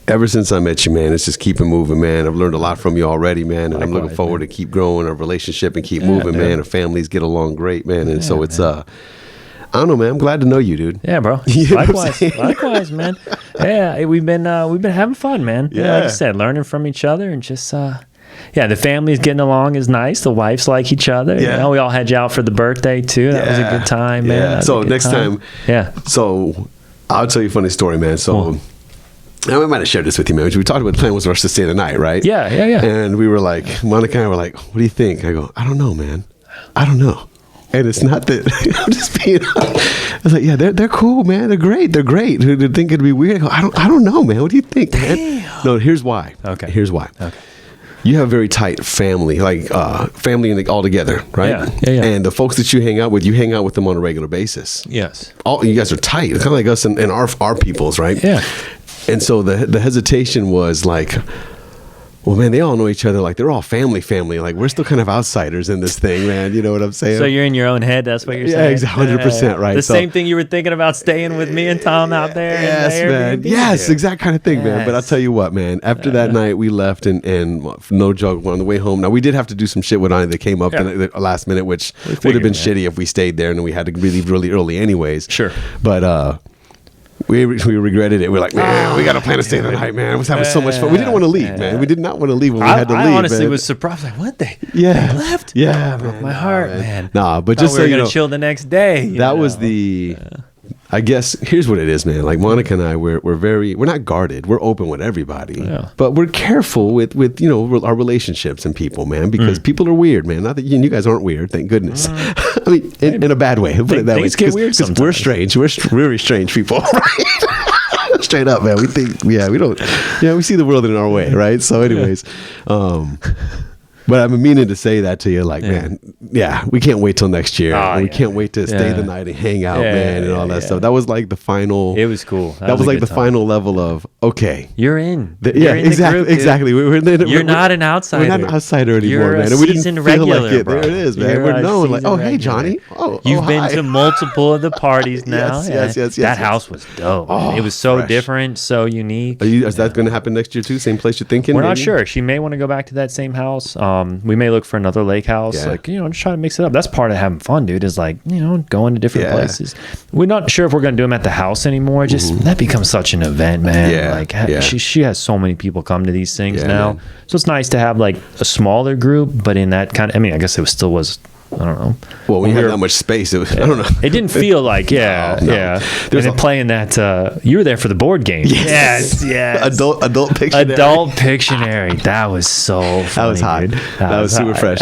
ever since I met you, man, it's just keeping moving, man. I've learned a lot from you already, man, and I'm looking forward to keep growing our relationship and keep moving, man. Our families get along great, man, and so it's I don't know, man. I'm glad to know you, dude. Yeah, bro. Likewise, man. Yeah, we've been having fun, man. Yeah, like I said, learning from each other and just the family's getting along is nice. The wives like each other. Yeah. You know, we all had you out for the birthday too. That was a good time, man. Yeah. So next time. Yeah. So I'll tell you a funny story, man. So I might have shared this with you, man. We talked about the plan was for us to stay the night, right? Yeah. And we were like, Monica and I were like, what do you think? I go, I don't know, man. I don't know. And it's not that I'm just being. I was like, yeah, they're cool, man. They're great. Who think it'd be weird? I go, I don't know, man. What do you think, man? No, here's why. Okay. Here's why. Okay. you have a very tight family, like family all together, right? Yeah. And the folks that you hang out with them on a regular basis. Yes. All you guys are tight, kind of like us and our peoples, right? Yeah. And so the hesitation was like, well, man, they all know each other. Like, they're all family. Like, we're still kind of outsiders in this thing, man. You know what I'm saying? So you're in your own head. That's what you're saying? Yeah, 100%, right. The same thing you were thinking about staying with me and Tom out there? Yes, man. Yes, exact kind of thing, man. But I'll tell you what, man. After that night, we left, and no joke, on the way home. Now, we did have to do some shit with Ani that came up in the last minute, which would have been shitty if we stayed there, and we had to leave really early anyways. Sure. But, we regretted it. We're like, man, we got to plan to stay the night, man. I was having so much fun. We didn't want to leave, man. We did not want to leave when we had to leave. I honestly man. was surprised. Like, what? They left? Yeah, broke my heart, man. Nah, but just we so were you gonna know, chill the next day. That was the. I guess here's what it is, man. Like Monica and I, we're not guarded. We're open with everybody, but we're careful with our relationships and people, man, because people are weird, man. Not that you guys aren't weird, thank goodness. I mean, in a bad way. Put it that way. Things get weird sometimes. We're strange. We're really strange people, right? Straight up, man. We think, we see the world in our way, right? So, anyways, but I've been meaning to say that to you, like, man, we can't wait till next year. We can't wait to stay the night and hang out, man, and all that stuff. That was like the final. It was cool. That was like the final level of, okay, you're in. You're in exactly, the group, exactly. You're not an outsider. We're not an outsider anymore, you're man. And we didn't feel regular, like it. Bro. There it is, man. We're known like, oh, hey, Johnny. You've been to multiple of the parties now. Yes. That house was dope. It was so different, so unique. Is that going to happen next year too? Same place you're thinking? We're not sure. She may want to go back to that same house. We may look for another lake house, like, just try to mix it up. That's part of having fun, dude, is like, going to different places. We're not sure if we're going to do them at the house anymore. Just that becomes such an event, man. She has so many people come to these things now, man. So it's nice to have like a smaller group, but in that kind of, I mean, I guess it still was, I don't know. Well, when you have that much space, it was, I don't know. It didn't feel like, no. There's playing that, you were there for the board game. Yes. Adult Pictionary. Adult Pictionary. That was so funny. That was hot. That was super fresh.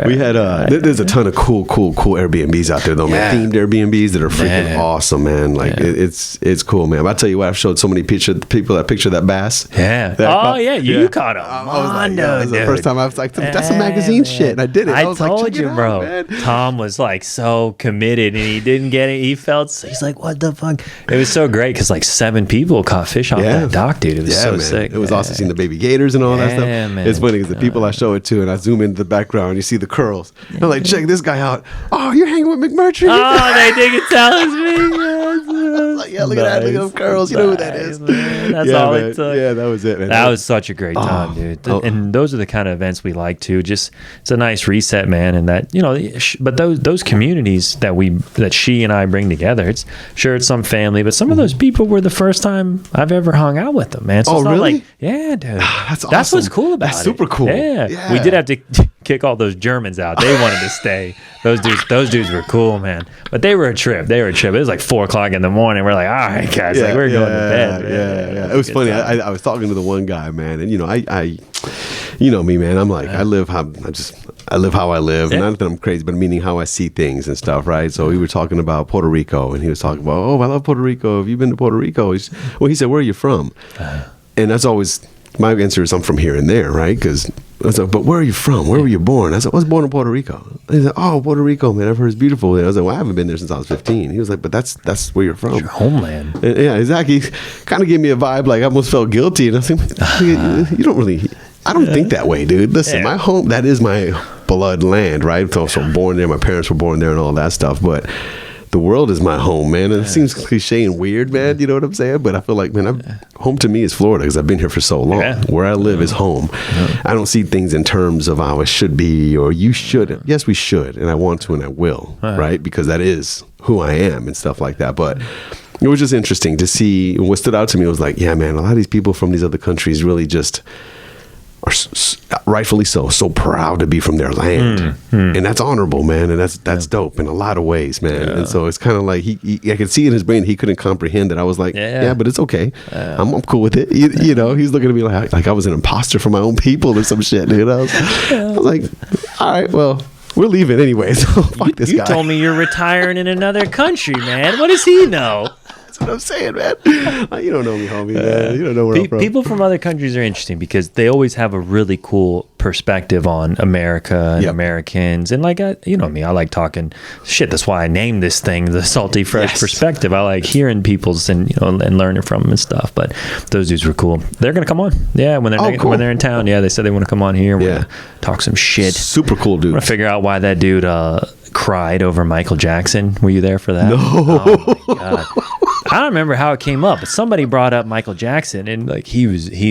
We had, there's a ton of cool Airbnbs out there, though, man. Themed Airbnbs that are freaking awesome, man. Like, it's cool, man. I'll tell you what, I've showed so many people that picture that bass. Yeah. You caught a mondo, that was the first time I was like, that's some magazine shit. And I did it. I was told like, you, bro. Man. Tom was like so committed and he didn't get it. He's like, what the fuck? It was so great because like 7 people caught fish off that dock, dude. It was so sick. It was awesome seeing the baby gators and all that stuff. Man. It's funny because the people I show it to and I zoom into the background, you see the curls. I'm like, check this guy out. Oh, you're hanging with McMurtry? Oh, they think it tells me. Like, look at that. Look at those curls. You know who that is. Man. That's all it took. Yeah, that was it, man. That was such a great time, dude. And those are the kind of events we like too. Just, it's a nice reset, man. And that, but those communities that she and I bring together, it's some family, but some of those people were the first time I've ever hung out with them, man. So it's not really? Like, yeah, dude. That's awesome. That's what's cool about it. That's super cool. Yeah. We did have to kick all those Germans out. They wanted to stay. Those dudes were cool, man. But they were a trip. It was like 4:00 in the morning. We're like, all right, guys, we're going to bed. Yeah. It was funny. I was talking to the one guy, man, and I me, man. I'm like, I live how I live. Not that I'm crazy, but meaning how I see things and stuff, right? So we were talking about Puerto Rico, and he was talking about, I love Puerto Rico. Have you been to Puerto Rico? He said, where are you from? And that's always my answer is I'm from here and there, right? Because I was like, but where are you from? Where were you born? I said, I was born in Puerto Rico. He said, oh, Puerto Rico, man, I've heard it's beautiful. And I was like, well, I haven't been there since I was 15. He was like, but that's where you're from. It's your homeland. And, yeah, exactly. He kind of gave me a vibe like I almost felt guilty. And I was like, you don't really... I don't think that way, dude. Listen, my home, that is my blood land, right? So I'm born there. My parents were born there and all that stuff. But the world is my home, man. And it seems cliche and weird, man. You know what I'm saying? But I feel like, man, home to me is Florida because I've been here for so long. Where I live is home. I don't see things in terms of how it should be or you should. Yes, we should. And I want to and I will, right? Because that is who I am and stuff like that. But it was just interesting to see. What stood out to me was like, yeah, man, a lot of these people from these other countries really just... are rightfully so proud to be from their land, and that's honorable, man, and that's dope in a lot of ways, man. And so it's kind of like I could see in his brain he couldn't comprehend that. I was like, but it's okay. I'm cool with it. You know, he's looking at me like I was an imposter for my own people or some shit, dude. I was like, all right, well, we're leaving anyway, so fuck this guy. You told me you're retiring in another country, man. What does he know? That's what I'm saying, man. You don't know me, homie, man. You don't know where I'm from. People from other countries are interesting because they always have a really cool perspective on America and Americans. And like, you know me, I like talking shit. That's why I named this thing the Salty Fresh Perspective. I like hearing people's and learning from them and stuff. But those dudes were cool. They're gonna come on. Yeah, when they're in town. Yeah, they said they want to come on here. We're gonna talk some shit. Super cool dude. I'm gonna figure out why that dude cried over Michael Jackson. Were you there for that? No. Oh my God. I don't remember how it came up, but somebody brought up Michael Jackson, and like he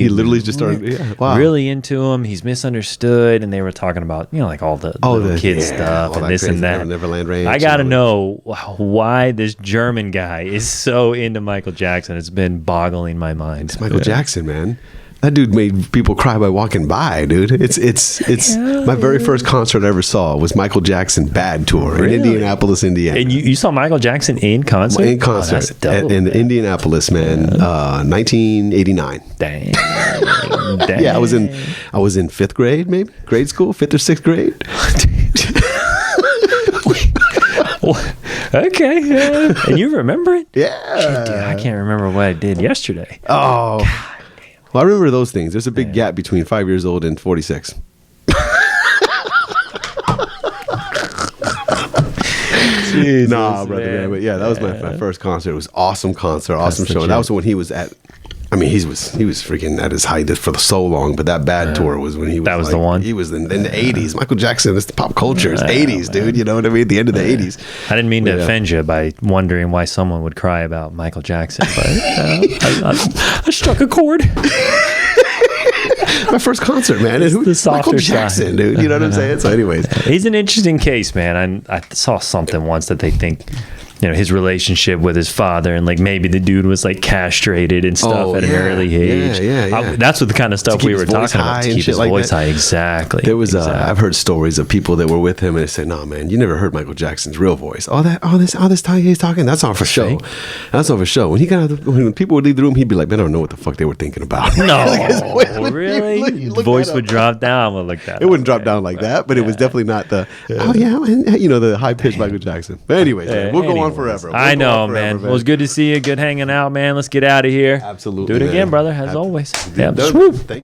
literally just started really into him. He's misunderstood, and they were talking about like all the little kid stuff and this and that. Neverland Ranch. I gotta know why this German guy is so into Michael Jackson. It's been boggling my mind. It's Michael Jackson, man. That dude made people cry by walking by, dude. It's my very first concert I ever saw was Michael Jackson Bad Tour in Indianapolis, Indiana. And you saw Michael Jackson in concert? In concert in Indianapolis, man, 1989. Dang. Yeah, I was in 5th grade, maybe grade school, 5th or 6th grade. Okay, and you remember it? Yeah. Shit, dude, I can't remember what I did yesterday. Oh. God. Well, I remember those things. There's a big gap between 5 years old and 46. Jesus, nah, brother, man. But yeah, that was my first concert. It was awesome concert, awesome show. And that was when he was at. I mean, he was freaking at his height for so long, but that Bad Tour was when he was. That was the one. He was in the 80s. Michael Jackson is the pop culture. It's 80s, dude. You know what I mean? The end of the 80s. I didn't mean to offend you by wondering why someone would cry about Michael Jackson, but I struck a chord. My first concert, man. It's the Michael Jackson, dude. You know what I'm saying? So, anyways, he's an interesting case, man. I saw something once that they think. His relationship with his father, and like maybe the dude was like castrated and stuff at an early age. Yeah. That's what the kind of stuff we were talking about, to keep his voice high. Exactly. There was I've heard stories of people that were with him and they said, "No, man, you never heard Michael Jackson's real voice. This time he's talking. That's not for show. That's not for show." When he got out, when people would leave the room, he'd be like, "Man, I don't know what the fuck they were thinking about." No, really? Voice would drop down. I'm gonna look that. It wouldn't drop down like that, but it was definitely not the the high pitched Michael Jackson. But anyways, we'll go on forever. I know, man. Well, it was good to see you. Good hanging out, man. Let's get out of here. Absolutely. Do it again, brother, as always. Yeah. Swoop.